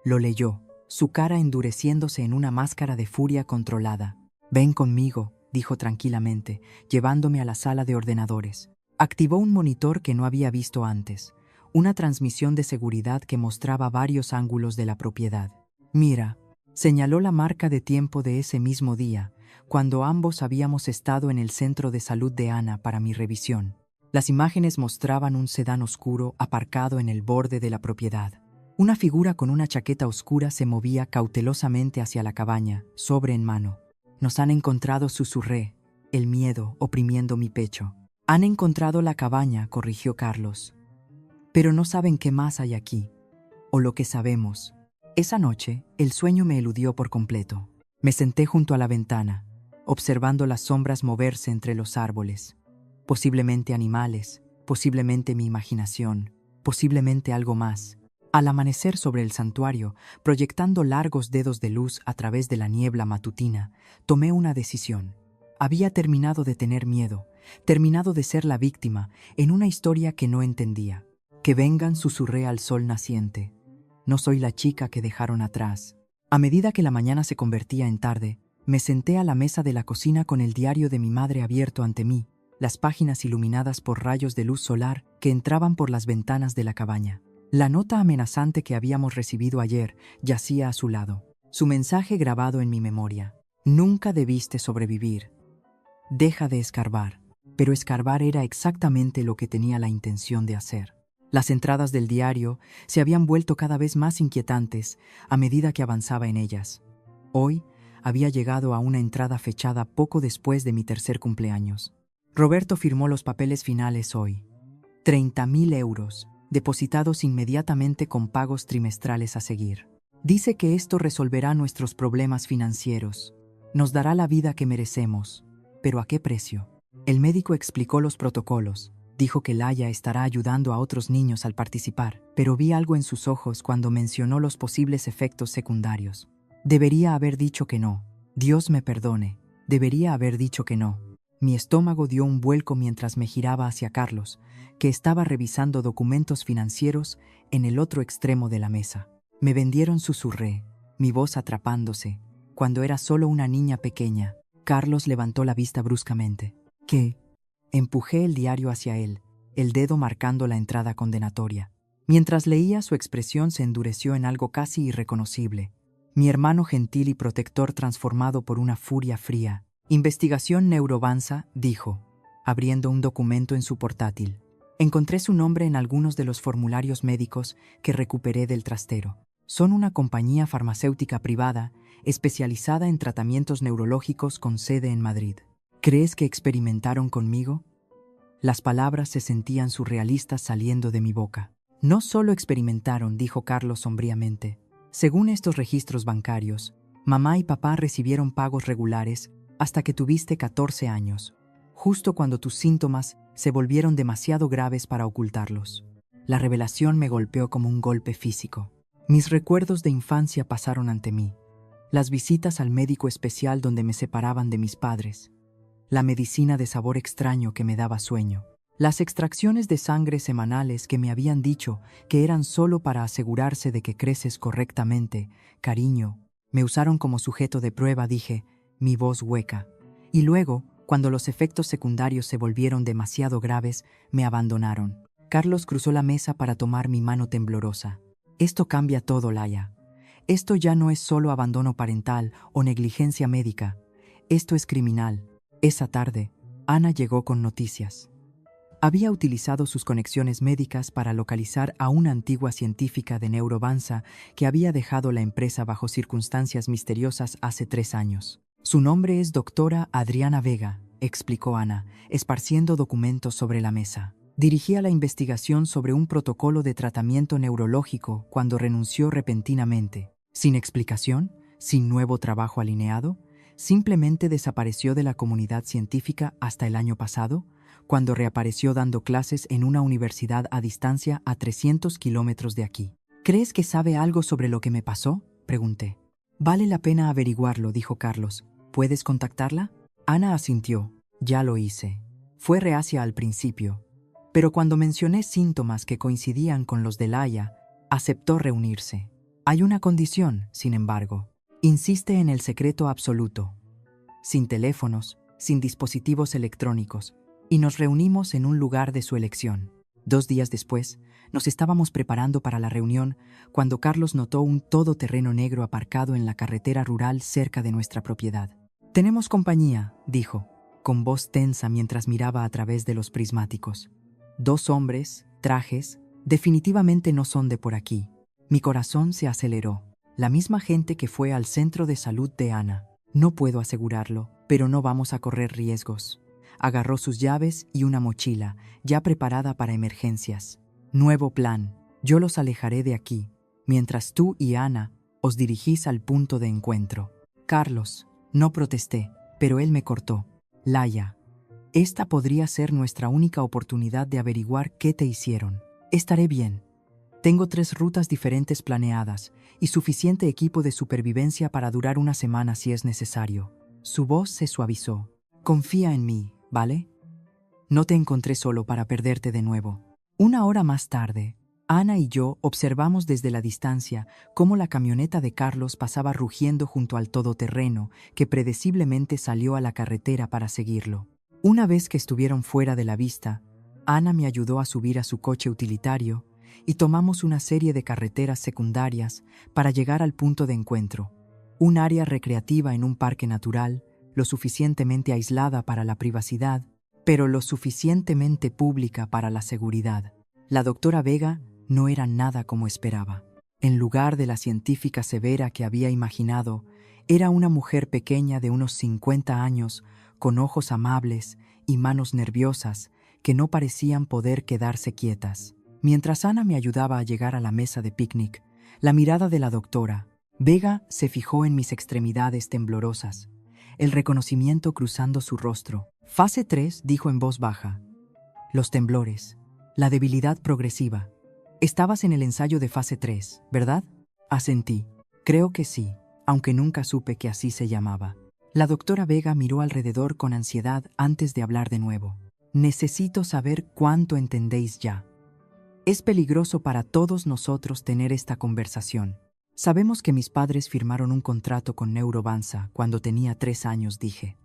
Lo leyó, su cara endureciéndose en una máscara de furia controlada. «Ven conmigo», dijo tranquilamente, llevándome a la sala de ordenadores. Activó un monitor que no había visto antes, una transmisión de seguridad que mostraba varios ángulos de la propiedad. «Mira», señaló la marca de tiempo de ese mismo día, cuando ambos habíamos estado en el centro de salud de Ana para mi revisión. Las imágenes mostraban un sedán oscuro aparcado en el borde de la propiedad. Una figura con una chaqueta oscura se movía cautelosamente hacia la cabaña, sobre en mano. «Nos han encontrado», susurré, el miedo oprimiendo mi pecho. «Han encontrado la cabaña», corrigió Carlos. «Pero no saben qué más hay aquí, o lo que sabemos». Esa noche, el sueño me eludió por completo. Me senté junto a la ventana, observando las sombras moverse entre los árboles. Posiblemente animales, posiblemente mi imaginación, posiblemente algo más. Al amanecer sobre el santuario, proyectando largos dedos de luz a través de la niebla matutina, tomé una decisión. Había terminado de tener miedo, terminado de ser la víctima en una historia que no entendía. Que vengan, susurré al sol naciente. No soy la chica que dejaron atrás. A medida que la mañana se convertía en tarde, me senté a la mesa de la cocina con el diario de mi madre abierto ante mí, las páginas iluminadas por rayos de luz solar que entraban por las ventanas de la cabaña. La nota amenazante que habíamos recibido ayer yacía a su lado. Su mensaje grabado en mi memoria. Nunca debiste sobrevivir. Deja de escarbar. Pero escarbar era exactamente lo que tenía la intención de hacer. Las entradas del diario se habían vuelto cada vez más inquietantes a medida que avanzaba en ellas. Hoy había llegado a una entrada fechada poco después de mi tercer cumpleaños. Roberto firmó los papeles finales hoy. 30.000 euros, depositados inmediatamente con pagos trimestrales a seguir. Dice que esto resolverá nuestros problemas financieros. Nos dará la vida que merecemos. ¿Pero a qué precio? El médico explicó los protocolos. Dijo que Laia estará ayudando a otros niños al participar, pero vi algo en sus ojos cuando mencionó los posibles efectos secundarios. Debería haber dicho que no. Dios me perdone. Debería haber dicho que no. Mi estómago dio un vuelco mientras me giraba hacia Carlos, que estaba revisando documentos financieros en el otro extremo de la mesa. Me vendieron, susurré, mi voz atrapándose, cuando era solo una niña pequeña. Carlos levantó la vista bruscamente. ¿Qué? Empujé el diario hacia él, el dedo marcando la entrada condenatoria. Mientras leía, su expresión se endureció en algo casi irreconocible. Mi hermano gentil y protector transformado por una furia fría. Investigación Neurobanza, dijo, abriendo un documento en su portátil. Encontré su nombre en algunos de los formularios médicos que recuperé del trastero. Son una compañía farmacéutica privada especializada en tratamientos neurológicos con sede en Madrid. ¿Crees que experimentaron conmigo? Las palabras se sentían surrealistas saliendo de mi boca. No solo experimentaron, dijo Carlos sombríamente. Según estos registros bancarios, mamá y papá recibieron pagos regulares hasta que tuviste 14 años, justo cuando tus síntomas se volvieron demasiado graves para ocultarlos. La revelación me golpeó como un golpe físico. Mis recuerdos de infancia pasaron ante mí. Las visitas al médico especial donde me separaban de mis padres. La medicina de sabor extraño que me daba sueño. Las extracciones de sangre semanales que me habían dicho que eran solo para asegurarse de que creces correctamente. Cariño, me usaron como sujeto de prueba, dije, mi voz hueca. Y luego, cuando los efectos secundarios se volvieron demasiado graves, me abandonaron. Carlos cruzó la mesa para tomar mi mano temblorosa. Esto cambia todo, Laia. Esto ya no es solo abandono parental o negligencia médica. Esto es criminal. Esa tarde, Ana llegó con noticias. Había utilizado sus conexiones médicas para localizar a una antigua científica de Neurobanza que había dejado la empresa bajo circunstancias misteriosas hace 3 años. Su nombre es doctora Adriana Vega, explicó Ana, esparciendo documentos sobre la mesa. Dirigía la investigación sobre un protocolo de tratamiento neurológico cuando renunció repentinamente. Sin explicación, sin nuevo trabajo alineado, simplemente desapareció de la comunidad científica hasta el año pasado, cuando reapareció dando clases en una universidad a distancia a 300 kilómetros de aquí. ¿Crees que sabe algo sobre lo que me pasó?, pregunté. Vale la pena averiguarlo, dijo Carlos. ¿Puedes contactarla? Ana asintió. Ya lo hice. Fue reacia al principio, pero cuando mencioné síntomas que coincidían con los de Laia, aceptó reunirse. Hay una condición, sin embargo. Insiste en el secreto absoluto. Sin teléfonos, sin dispositivos electrónicos, y nos reunimos en un lugar de su elección. 2 días después, nos estábamos preparando para la reunión cuando Carlos notó un todoterreno negro aparcado en la carretera rural cerca de nuestra propiedad. «Tenemos compañía», dijo, con voz tensa mientras miraba a través de los prismáticos. 2 hombres, trajes, definitivamente no son de por aquí. Mi corazón se aceleró. La misma gente que fue al centro de salud de Ana. No puedo asegurarlo, pero no vamos a correr riesgos. Agarró sus llaves y una mochila, ya preparada para emergencias. Nuevo plan. Yo los alejaré de aquí, mientras tú y Ana os dirigís al punto de encuentro. Carlos, no protesté, pero él me cortó. Laia, esta podría ser nuestra única oportunidad de averiguar qué te hicieron. Estaré bien. Tengo 3 rutas diferentes planeadas y suficiente equipo de supervivencia para durar una semana si es necesario. Su voz se suavizó. Confía en mí, ¿vale? No te encontré solo para perderte de nuevo. Una hora más tarde, Ana y yo observamos desde la distancia cómo la camioneta de Carlos pasaba rugiendo junto al todoterreno que predeciblemente salió a la carretera para seguirlo. Una vez que estuvieron fuera de la vista, Ana me ayudó a subir a su coche utilitario y tomamos una serie de carreteras secundarias para llegar al punto de encuentro, un área recreativa en un parque natural, lo suficientemente aislada para la privacidad, pero lo suficientemente pública para la seguridad. La doctora Vega no era nada como esperaba. En lugar de la científica severa que había imaginado, era una mujer pequeña de unos 50 años, con ojos amables y manos nerviosas que no parecían poder quedarse quietas. Mientras Ana me ayudaba a llegar a la mesa de picnic, la mirada de la doctora Vega se fijó en mis extremidades temblorosas, el reconocimiento cruzando su rostro. Fase 3, dijo en voz baja. Los temblores, la debilidad progresiva. Estabas en el ensayo de fase 3, ¿verdad? Asentí. Creo que sí, aunque nunca supe que así se llamaba. La doctora Vega miró alrededor con ansiedad antes de hablar de nuevo. Necesito saber cuánto entendéis ya. Es peligroso para todos nosotros tener esta conversación. Sabemos que mis padres firmaron un contrato con Neurovanza cuando tenía 3 años, dije.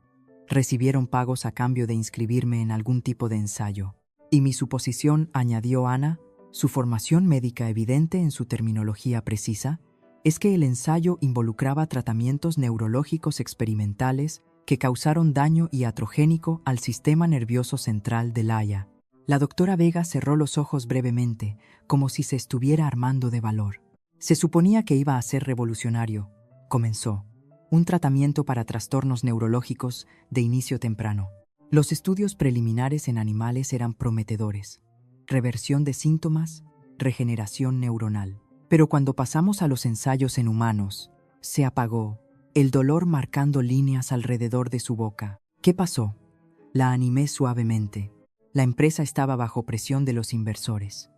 Recibieron pagos a cambio de inscribirme en algún tipo de ensayo. Y mi suposición, añadió Ana, su formación médica evidente en su terminología precisa, es que el ensayo involucraba tratamientos neurológicos experimentales que causaron daño iatrogénico al sistema nervioso central de Laia. La doctora Vega cerró los ojos brevemente, como si se estuviera armando de valor. Se suponía que iba a ser revolucionario, comenzó. Un tratamiento para trastornos neurológicos de inicio temprano. Los estudios preliminares en animales eran prometedores. Reversión de síntomas, regeneración neuronal. Pero cuando pasamos a los ensayos en humanos, se apagó, el dolor marcando líneas alrededor de su boca. ¿Qué pasó? La animé suavemente. La empresa estaba bajo presión de los inversores.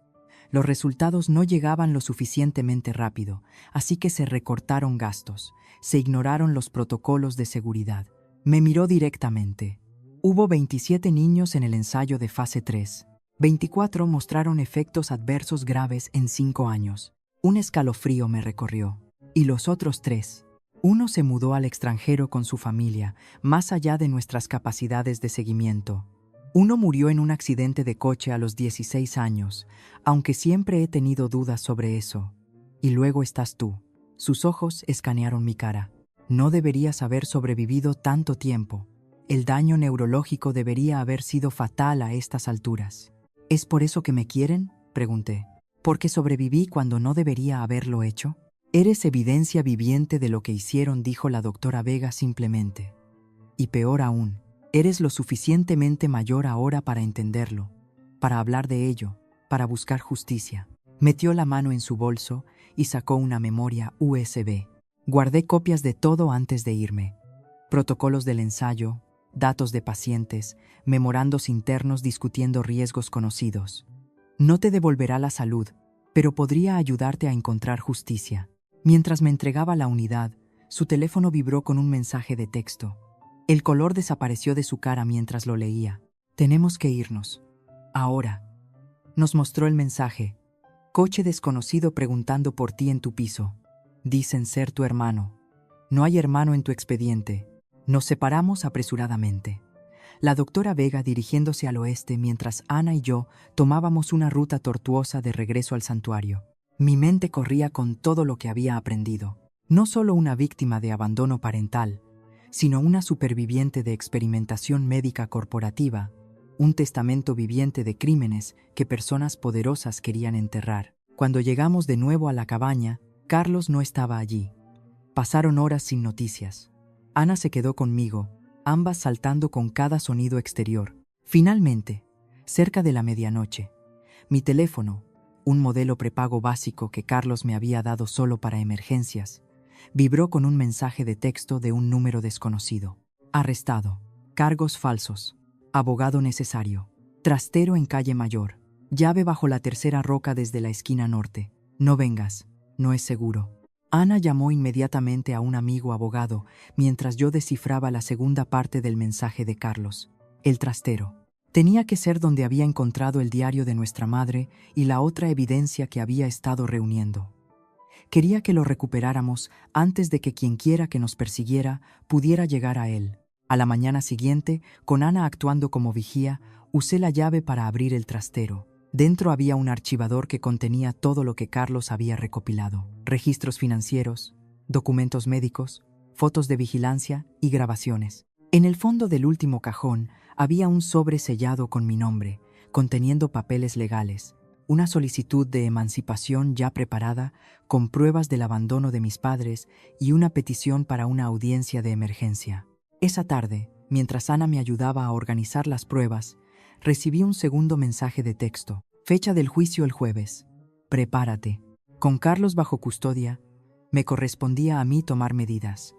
Los resultados no llegaban lo suficientemente rápido, así que se recortaron gastos, se ignoraron los protocolos de seguridad. Me miró directamente. Hubo 27 niños en el ensayo de fase 3. 24 mostraron efectos adversos graves en 5 años. Un escalofrío me recorrió. ¿Y los otros 3? Uno se mudó al extranjero con su familia, más allá de nuestras capacidades de seguimiento. Uno murió en un accidente de coche a los 16 años, aunque siempre he tenido dudas sobre eso. Y luego estás tú. Sus ojos escanearon mi cara. No deberías haber sobrevivido tanto tiempo. El daño neurológico debería haber sido fatal a estas alturas. ¿Es por eso que me quieren?, pregunté. ¿Porque sobreviví cuando no debería haberlo hecho? Eres evidencia viviente de lo que hicieron, dijo la doctora Vega simplemente. Y peor aún, eres lo suficientemente mayor ahora para entenderlo, para hablar de ello, para buscar justicia. Metió la mano en su bolso y sacó una memoria USB. Guardé copias de todo antes de irme. Protocolos del ensayo, datos de pacientes, memorandos internos discutiendo riesgos conocidos. No te devolverá la salud, pero podría ayudarte a encontrar justicia. Mientras me entregaba la unidad, su teléfono vibró con un mensaje de texto. El color desapareció de su cara mientras lo leía. Tenemos que irnos. Ahora. Nos mostró el mensaje. Coche desconocido preguntando por ti en tu piso. Dicen ser tu hermano. No hay hermano en tu expediente. Nos separamos apresuradamente. La doctora Vega dirigiéndose al oeste mientras Ana y yo tomábamos una ruta tortuosa de regreso al santuario. Mi mente corría con todo lo que había aprendido. No solo una víctima de abandono parental, sino una superviviente de experimentación médica corporativa, un testamento viviente de crímenes que personas poderosas querían enterrar. Cuando llegamos de nuevo a la cabaña, Carlos no estaba allí. Pasaron horas sin noticias. Ana se quedó conmigo, ambas saltando con cada sonido exterior. Finalmente, cerca de la medianoche, mi teléfono, un modelo prepago básico que Carlos me había dado solo para emergencias, vibró con un mensaje de texto de un número desconocido. Arrestado. Cargos falsos. Abogado necesario. Trastero en calle Mayor. Llave bajo la tercera roca desde la esquina norte. No vengas. No es seguro. Ana llamó inmediatamente a un amigo abogado mientras yo descifraba la segunda parte del mensaje de Carlos. El trastero. Tenía que ser donde había encontrado el diario de nuestra madre y la otra evidencia que había estado reuniendo. Quería que lo recuperáramos antes de que quienquiera que nos persiguiera pudiera llegar a él. A la mañana siguiente, con Ana actuando como vigía, usé la llave para abrir el trastero. Dentro había un archivador que contenía todo lo que Carlos había recopilado: registros financieros, documentos médicos, fotos de vigilancia y grabaciones. En el fondo del último cajón había un sobre sellado con mi nombre, conteniendo papeles legales, una solicitud de emancipación ya preparada, con pruebas del abandono de mis padres y una petición para una audiencia de emergencia. Esa tarde, mientras Ana me ayudaba a organizar las pruebas, recibí un segundo mensaje de texto. Fecha del juicio el jueves. Prepárate. Con Carlos bajo custodia, me correspondía a mí tomar medidas.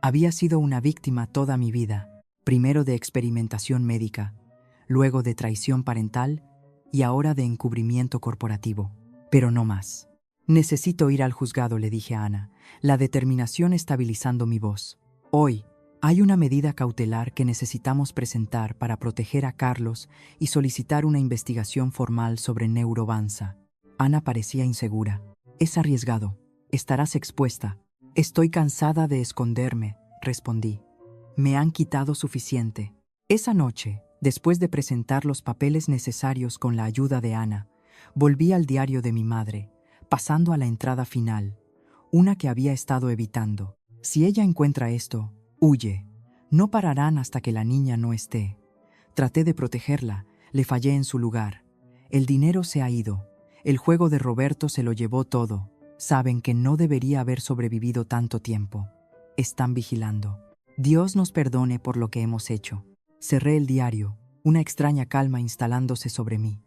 Había sido una víctima toda mi vida, primero de experimentación médica, luego de traición parental y ahora de encubrimiento corporativo. Pero no más. Necesito ir al juzgado, le dije a Ana, la determinación estabilizando mi voz. Hoy, hay una medida cautelar que necesitamos presentar para proteger a Carlos y solicitar una investigación formal sobre Neurovanza. Ana parecía insegura. Es arriesgado. Estarás expuesta. Estoy cansada de esconderme, respondí. Me han quitado suficiente. Esa noche, después de presentar los papeles necesarios con la ayuda de Ana, volví al diario de mi madre, pasando a la entrada final, una que había estado evitando. Si ella encuentra esto, huye. No pararán hasta que la niña no esté. Traté de protegerla, le fallé en su lugar. El dinero se ha ido. El juego de Roberto se lo llevó todo. Saben que no debería haber sobrevivido tanto tiempo. Están vigilando. Dios nos perdone por lo que hemos hecho. Cerré el diario, una extraña calma instalándose sobre mí.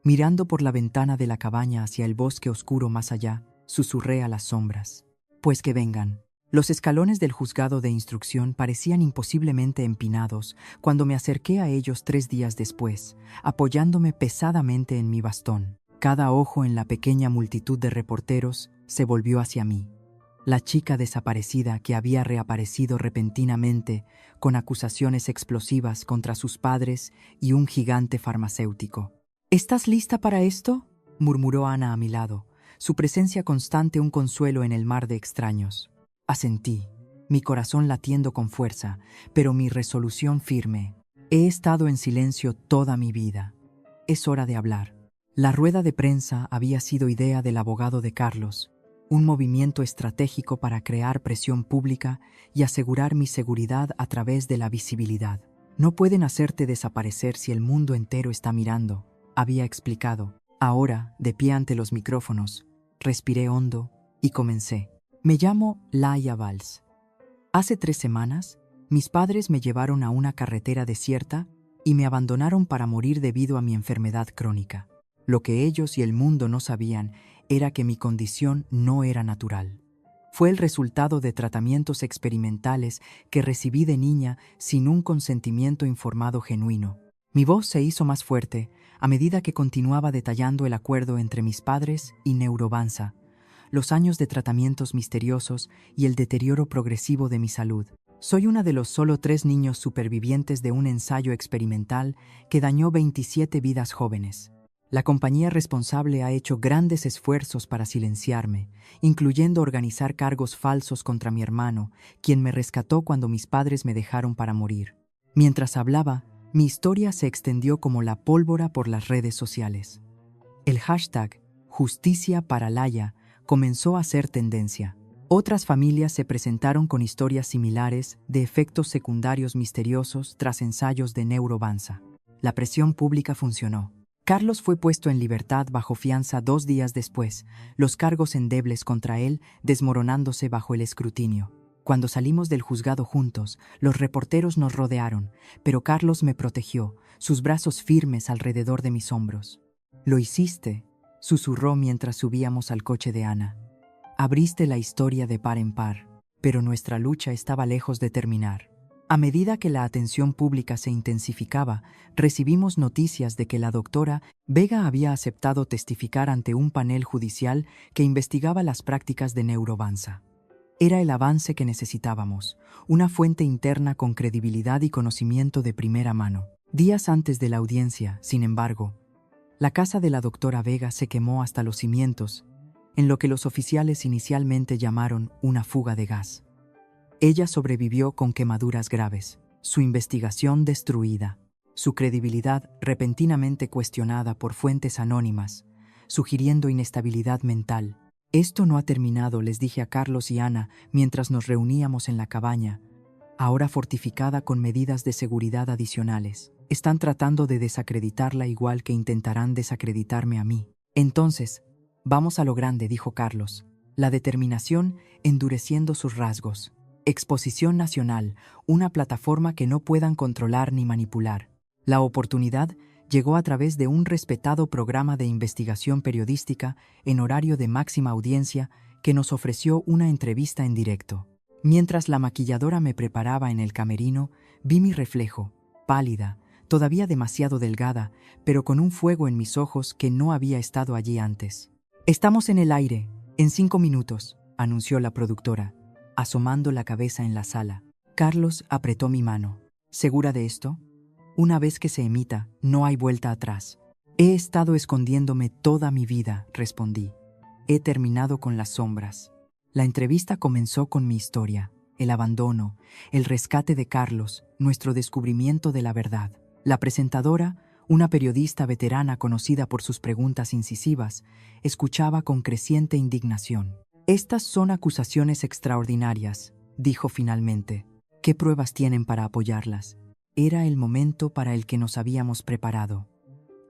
Mirando por la ventana de la cabaña hacia el bosque oscuro más allá, susurré a las sombras. Pues que vengan. Los escalones del juzgado de instrucción parecían imposiblemente empinados cuando me acerqué a ellos 3 días después, apoyándome pesadamente en mi bastón. Cada ojo en la pequeña multitud de reporteros se volvió hacia mí. La chica desaparecida que había reaparecido repentinamente con acusaciones explosivas contra sus padres y un gigante farmacéutico. ¿Estás lista para esto?, murmuró Ana a mi lado, su presencia constante un consuelo en el mar de extraños. Asentí, mi corazón latiendo con fuerza, pero mi resolución firme. He estado en silencio toda mi vida. Es hora de hablar. La rueda de prensa había sido idea del abogado de Carlos, un movimiento estratégico para crear presión pública y asegurar mi seguridad a través de la visibilidad. No pueden hacerte desaparecer si el mundo entero está mirando, había explicado. Ahora, de pie ante los micrófonos, respiré hondo y comencé. Me llamo Laia Valls. Hace 3 semanas, mis padres me llevaron a una carretera desierta y me abandonaron para morir debido a mi enfermedad crónica. Lo que ellos y el mundo no sabían era que mi condición no era natural. Fue el resultado de tratamientos experimentales que recibí de niña sin un consentimiento informado genuino. Mi voz se hizo más fuerte a medida que continuaba detallando el acuerdo entre mis padres y Neurovanza, los años de tratamientos misteriosos y el deterioro progresivo de mi salud. Soy una de los solo 3 niños supervivientes de un ensayo experimental que dañó 27 vidas jóvenes. La compañía responsable ha hecho grandes esfuerzos para silenciarme, incluyendo organizar cargos falsos contra mi hermano, quien me rescató cuando mis padres me dejaron para morir. Mientras hablaba, mi historia se extendió como la pólvora por las redes sociales. El hashtag Justicia para Laia comenzó a ser tendencia. Otras familias se presentaron con historias similares de efectos secundarios misteriosos tras ensayos de Neurovanza. La presión pública funcionó. Carlos fue puesto en libertad bajo fianza 2 días después, los cargos endebles contra él desmoronándose bajo el escrutinio. Cuando salimos del juzgado juntos, los reporteros nos rodearon, pero Carlos me protegió, sus brazos firmes alrededor de mis hombros. «Lo hiciste», susurró mientras subíamos al coche de Ana. «Abriste la historia de par en par, pero nuestra lucha estaba lejos de terminar». A medida que la atención pública se intensificaba, recibimos noticias de que la doctora Vega había aceptado testificar ante un panel judicial que investigaba las prácticas de Neurovanza. Era el avance que necesitábamos, una fuente interna con credibilidad y conocimiento de primera mano. Días antes de la audiencia, sin embargo, la casa de la doctora Vega se quemó hasta los cimientos, en lo que los oficiales inicialmente llamaron una fuga de gas. Ella sobrevivió con quemaduras graves, su investigación destruida, su credibilidad repentinamente cuestionada por fuentes anónimas, sugiriendo inestabilidad mental. Esto no ha terminado, les dije a Carlos y Ana mientras nos reuníamos en la cabaña, ahora fortificada con medidas de seguridad adicionales. Están tratando de desacreditarla igual que intentarán desacreditarme a mí. Entonces, vamos a lo grande, dijo Carlos, la determinación endureciendo sus rasgos. Exposición nacional, una plataforma que no puedan controlar ni manipular. La oportunidad llegó a través de un respetado programa de investigación periodística en horario de máxima audiencia que nos ofreció una entrevista en directo. Mientras la maquilladora me preparaba en el camerino, vi mi reflejo, pálida, todavía demasiado delgada, pero con un fuego en mis ojos que no había estado allí antes. «Estamos en el aire, en 5 minutos», anunció la productora, asomando la cabeza en la sala. Carlos apretó mi mano. «¿Segura de esto? Una vez que se emita, no hay vuelta atrás». «He estado escondiéndome toda mi vida», respondí. «He terminado con las sombras». La entrevista comenzó con mi historia, el abandono, el rescate de Carlos, nuestro descubrimiento de la verdad. La presentadora, una periodista veterana conocida por sus preguntas incisivas, escuchaba con creciente indignación. «Estas son acusaciones extraordinarias», dijo finalmente. «¿Qué pruebas tienen para apoyarlas?» Era el momento para el que nos habíamos preparado.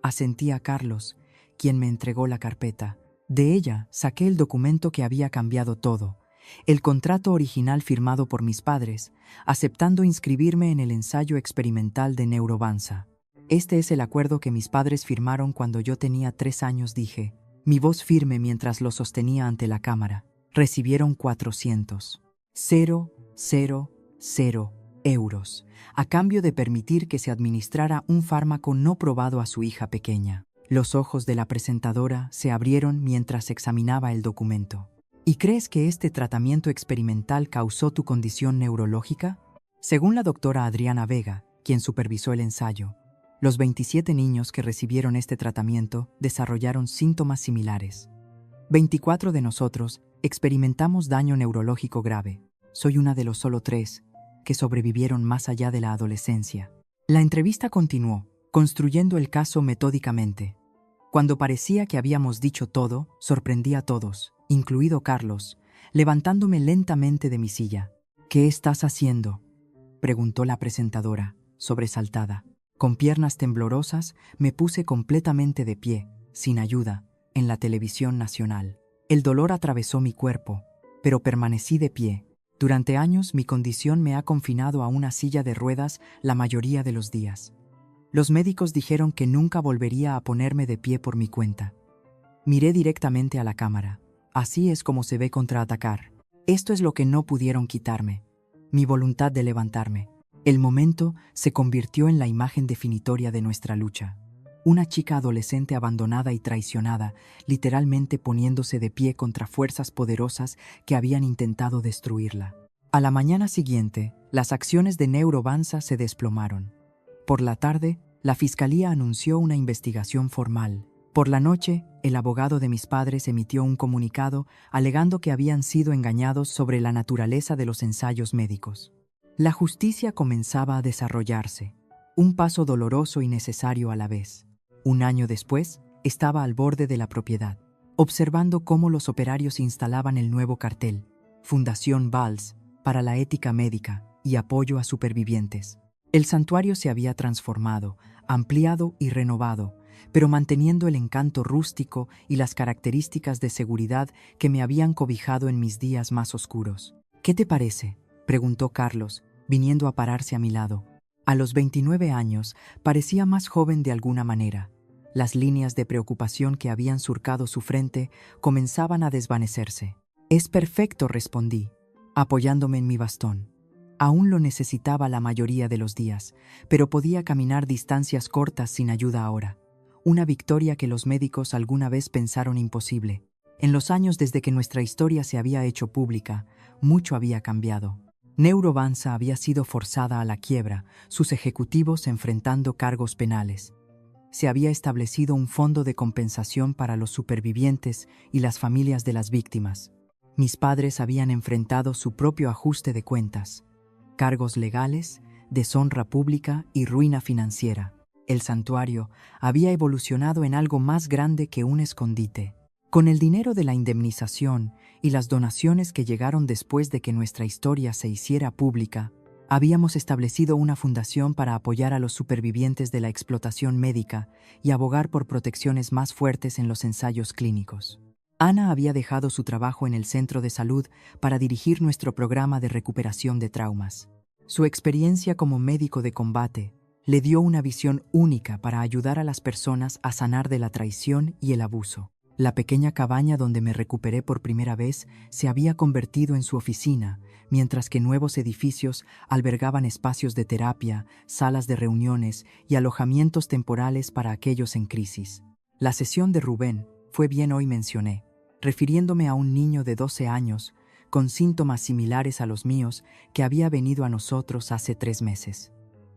Asentí a Carlos, quien me entregó la carpeta. De ella saqué el documento que había cambiado todo, el contrato original firmado por mis padres, aceptando inscribirme en el ensayo experimental de Neurobanza. «Este es el acuerdo que mis padres firmaron cuando yo tenía 3 años», dije, mi voz firme mientras lo sostenía ante la cámara. «Recibieron 400,000 euros, a cambio de permitir que se administrara un fármaco no probado a su hija pequeña». Los ojos de la presentadora se abrieron mientras examinaba el documento. «¿Y crees que este tratamiento experimental causó tu condición neurológica?» Según la doctora Adriana Vega, quien supervisó el ensayo, los 27 niños que recibieron este tratamiento desarrollaron síntomas similares. 24 de nosotros experimentamos daño neurológico grave. Soy una de los solo 3 que sobrevivieron más allá de la adolescencia. La entrevista continuó, construyendo el caso metódicamente. Cuando parecía que habíamos dicho todo, sorprendí a todos, incluido Carlos, levantándome lentamente de mi silla. «¿Qué estás haciendo?», preguntó la presentadora, sobresaltada. Con piernas temblorosas, me puse completamente de pie, sin ayuda, en la televisión nacional. El dolor atravesó mi cuerpo, pero permanecí de pie. Durante años, mi condición me ha confinado a una silla de ruedas la mayoría de los días. Los médicos dijeron que nunca volvería a ponerme de pie por mi cuenta. Miré directamente a la cámara. Así es como se ve contraatacar. Esto es lo que no pudieron quitarme, mi voluntad de levantarme. El momento se convirtió en la imagen definitoria de nuestra lucha. Una chica adolescente abandonada y traicionada, literalmente poniéndose de pie contra fuerzas poderosas que habían intentado destruirla. A la mañana siguiente, las acciones de Neurobanza se desplomaron. Por la tarde, la fiscalía anunció una investigación formal. Por la noche, el abogado de mis padres emitió un comunicado alegando que habían sido engañados sobre la naturaleza de los ensayos médicos. La justicia comenzaba a desarrollarse, un paso doloroso y necesario a la vez. Un año después, estaba al borde de la propiedad, observando cómo los operarios instalaban el nuevo cartel, Fundación Valls, para la ética médica y apoyo a supervivientes. El santuario se había transformado, ampliado y renovado, pero manteniendo el encanto rústico y las características de seguridad que me habían cobijado en mis días más oscuros. «¿Qué te parece?», preguntó Carlos, viniendo a pararse a mi lado. A los 29 años parecía más joven de alguna manera. Las líneas de preocupación que habían surcado su frente comenzaban a desvanecerse. «Es perfecto», respondí, apoyándome en mi bastón. Aún lo necesitaba la mayoría de los días, pero podía caminar distancias cortas sin ayuda ahora. Una victoria que los médicos alguna vez pensaron imposible. En los años desde que nuestra historia se había hecho pública, mucho había cambiado. Neurobanza había sido forzada a la quiebra, sus ejecutivos enfrentando cargos penales. Se había establecido un fondo de compensación para los supervivientes y las familias de las víctimas. Mis padres habían enfrentado su propio ajuste de cuentas, cargos legales, deshonra pública y ruina financiera. El santuario había evolucionado en algo más grande que un escondite. Con el dinero de la indemnización y las donaciones que llegaron después de que nuestra historia se hiciera pública, habíamos establecido una fundación para apoyar a los supervivientes de la explotación médica y abogar por protecciones más fuertes en los ensayos clínicos. Ana había dejado su trabajo en el centro de salud para dirigir nuestro programa de recuperación de traumas. Su experiencia como médico de combate le dio una visión única para ayudar a las personas a sanar de la traición y el abuso. La pequeña cabaña donde me recuperé por primera vez se había convertido en su oficina, mientras que nuevos edificios albergaban espacios de terapia, salas de reuniones y alojamientos temporales para aquellos en crisis. La sesión de Rubén fue bien hoy mencioné, refiriéndome a un niño de 12 años con síntomas similares a los míos que había venido a nosotros hace 3 meses.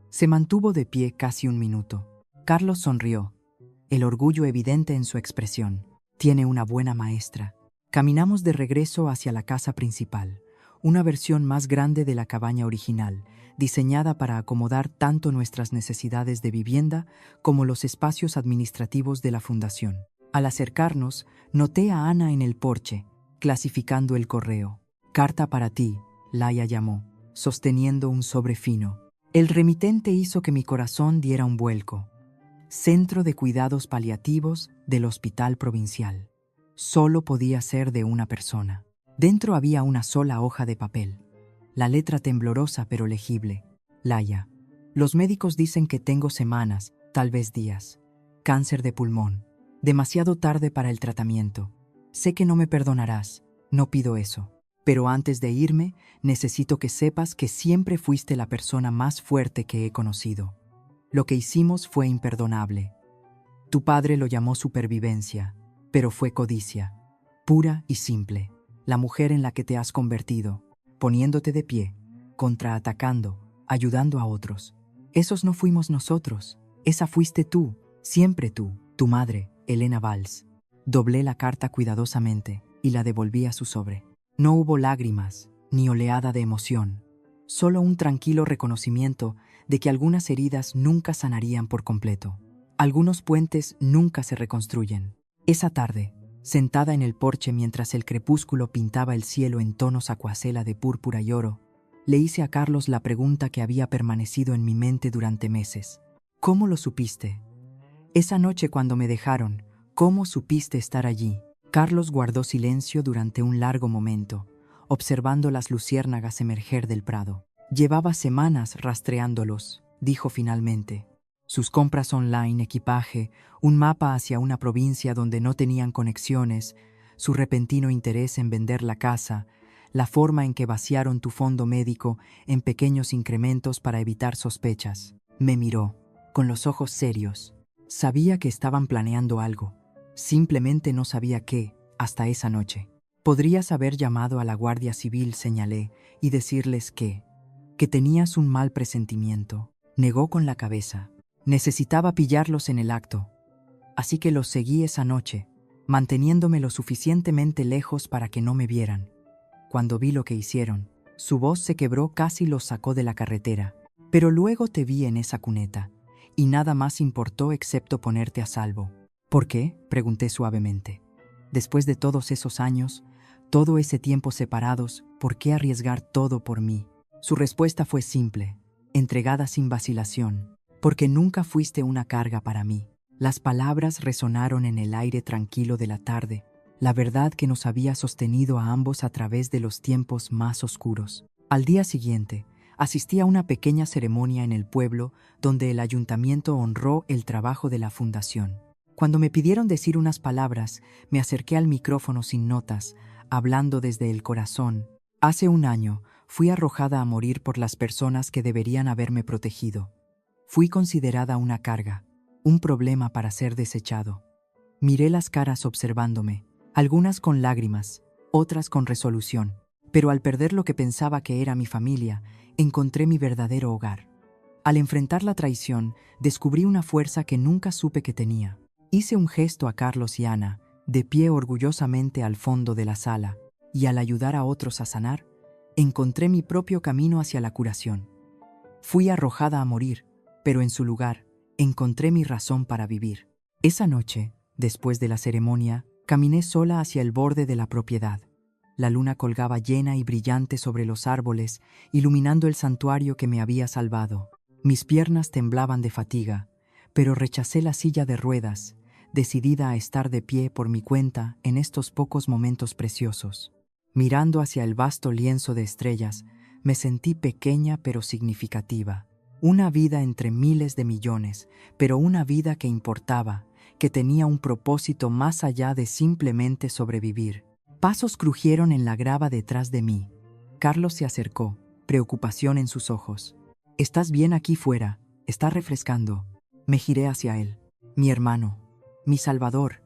Se mantuvo de pie casi un minuto. Carlos sonrió, el orgullo evidente en su expresión. Tiene una buena maestra. Caminamos de regreso hacia la casa principal, una versión más grande de la cabaña original, diseñada para acomodar tanto nuestras necesidades de vivienda como los espacios administrativos de la fundación. Al acercarnos, noté a Ana en el porche, clasificando el correo. «Carta para ti», Laia llamó, sosteniendo un sobre fino. El remitente hizo que mi corazón diera un vuelco. Centro de Cuidados Paliativos del Hospital Provincial. Solo podía ser de una persona. Dentro había una sola hoja de papel. La letra temblorosa pero legible. Laia. Los médicos dicen que tengo semanas, tal vez días. Cáncer de pulmón. Demasiado tarde para el tratamiento. Sé que no me perdonarás. No pido eso. Pero antes de irme, necesito que sepas que siempre fuiste la persona más fuerte que he conocido. Lo que hicimos fue imperdonable. Tu padre lo llamó supervivencia, pero fue codicia, pura y simple. La mujer en la que te has convertido, poniéndote de pie, contraatacando, ayudando a otros. Esos no fuimos nosotros, esa fuiste tú, siempre tú, tu madre, Elena Valls. Doblé la carta cuidadosamente y la devolví a su sobre. No hubo lágrimas, ni oleada de emoción, solo un tranquilo reconocimiento de que algunas heridas nunca sanarían por completo. Algunos puentes nunca se reconstruyen. Esa tarde, sentada en el porche mientras el crepúsculo pintaba el cielo en tonos acuacela de púrpura y oro, le hice a Carlos la pregunta que había permanecido en mi mente durante meses. ¿Cómo lo supiste? Esa noche cuando me dejaron, ¿cómo supiste estar allí? Carlos guardó silencio durante un largo momento, observando las luciérnagas emerger del prado. Llevaba semanas rastreándolos, dijo finalmente. Sus compras online, equipaje, un mapa hacia una provincia donde no tenían conexiones, su repentino interés en vender la casa, la forma en que vaciaron tu fondo médico en pequeños incrementos para evitar sospechas. Me miró, con los ojos serios. Sabía que estaban planeando algo. Simplemente no sabía qué, hasta esa noche. Podrías haber llamado a la Guardia Civil, señalé, y decirles que tenías un mal presentimiento. Negó con la cabeza. Necesitaba pillarlos en el acto. Así que los seguí esa noche, manteniéndome lo suficientemente lejos para que no me vieran. Cuando vi lo que hicieron, su voz se quebró, casi los sacó de la carretera. Pero luego te vi en esa cuneta, y nada más importó excepto ponerte a salvo. ¿Por qué?, pregunté suavemente. Después de todos esos años, todo ese tiempo separados, ¿por qué arriesgar todo por mí? Su respuesta fue simple, entregada sin vacilación. Porque nunca fuiste una carga para mí. Las palabras resonaron en el aire tranquilo de la tarde, la verdad que nos había sostenido a ambos a través de los tiempos más oscuros. Al día siguiente, asistí a una pequeña ceremonia en el pueblo donde el ayuntamiento honró el trabajo de la fundación. Cuando me pidieron decir unas palabras, me acerqué al micrófono sin notas, hablando desde el corazón. Hace un año, fui arrojada a morir por las personas que deberían haberme protegido. Fui considerada una carga, un problema para ser desechado. Miré las caras observándome, algunas con lágrimas, otras con resolución. pero al perder lo que pensaba que era mi familia, encontré mi verdadero hogar. Al enfrentar la traición, descubrí una fuerza que nunca supe que tenía. Hice un gesto a Carlos y Ana, de pie orgullosamente al fondo de la sala, y al ayudar a otros a sanar, encontré mi propio camino hacia la curación. Fui arrojada a morir, pero en su lugar, encontré mi razón para vivir. Esa noche, después de la ceremonia, caminé sola hacia el borde de la propiedad. La luna colgaba llena y brillante sobre los árboles, iluminando el santuario que me había salvado. Mis piernas temblaban de fatiga, pero rechacé la silla de ruedas, decidida a estar de pie por mi cuenta en estos pocos momentos preciosos. Mirando hacia el vasto lienzo de estrellas, me sentí pequeña pero significativa. Una vida entre miles de millones, pero una vida que importaba, que tenía un propósito más allá de simplemente sobrevivir. Pasos crujieron en la grava detrás de mí. Carlos se acercó, preocupación en sus ojos. «¿Estás bien aquí fuera? Está refrescando». Me giré hacia él. Mi hermano, mi salvador,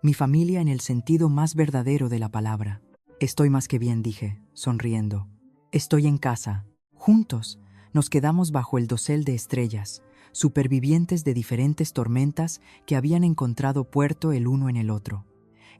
mi familia en el sentido más verdadero de la palabra. «Estoy más que bien», dije, sonriendo. «Estoy en casa». Juntos, nos quedamos bajo el dosel de estrellas, supervivientes de diferentes tormentas que habían encontrado puerto el uno en el otro.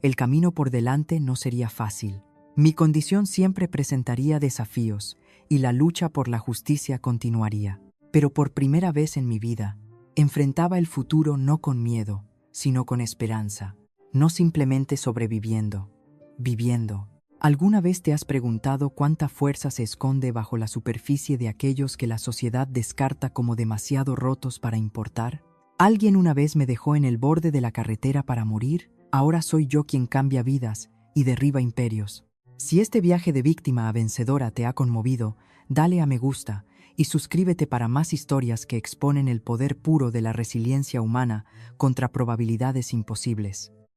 El camino por delante no sería fácil. Mi condición siempre presentaría desafíos y la lucha por la justicia continuaría. Pero por primera vez en mi vida, enfrentaba el futuro no con miedo, sino con esperanza. No simplemente sobreviviendo, viviendo. ¿Alguna vez te has preguntado cuánta fuerza se esconde bajo la superficie de aquellos que la sociedad descarta como demasiado rotos para importar? Alguien una vez me dejó en el borde de la carretera para morir. Ahora soy yo quien cambia vidas y derriba imperios. Si este viaje de víctima a vencedora te ha conmovido, dale a me gusta y suscríbete para más historias que exponen el poder puro de la resiliencia humana contra probabilidades imposibles.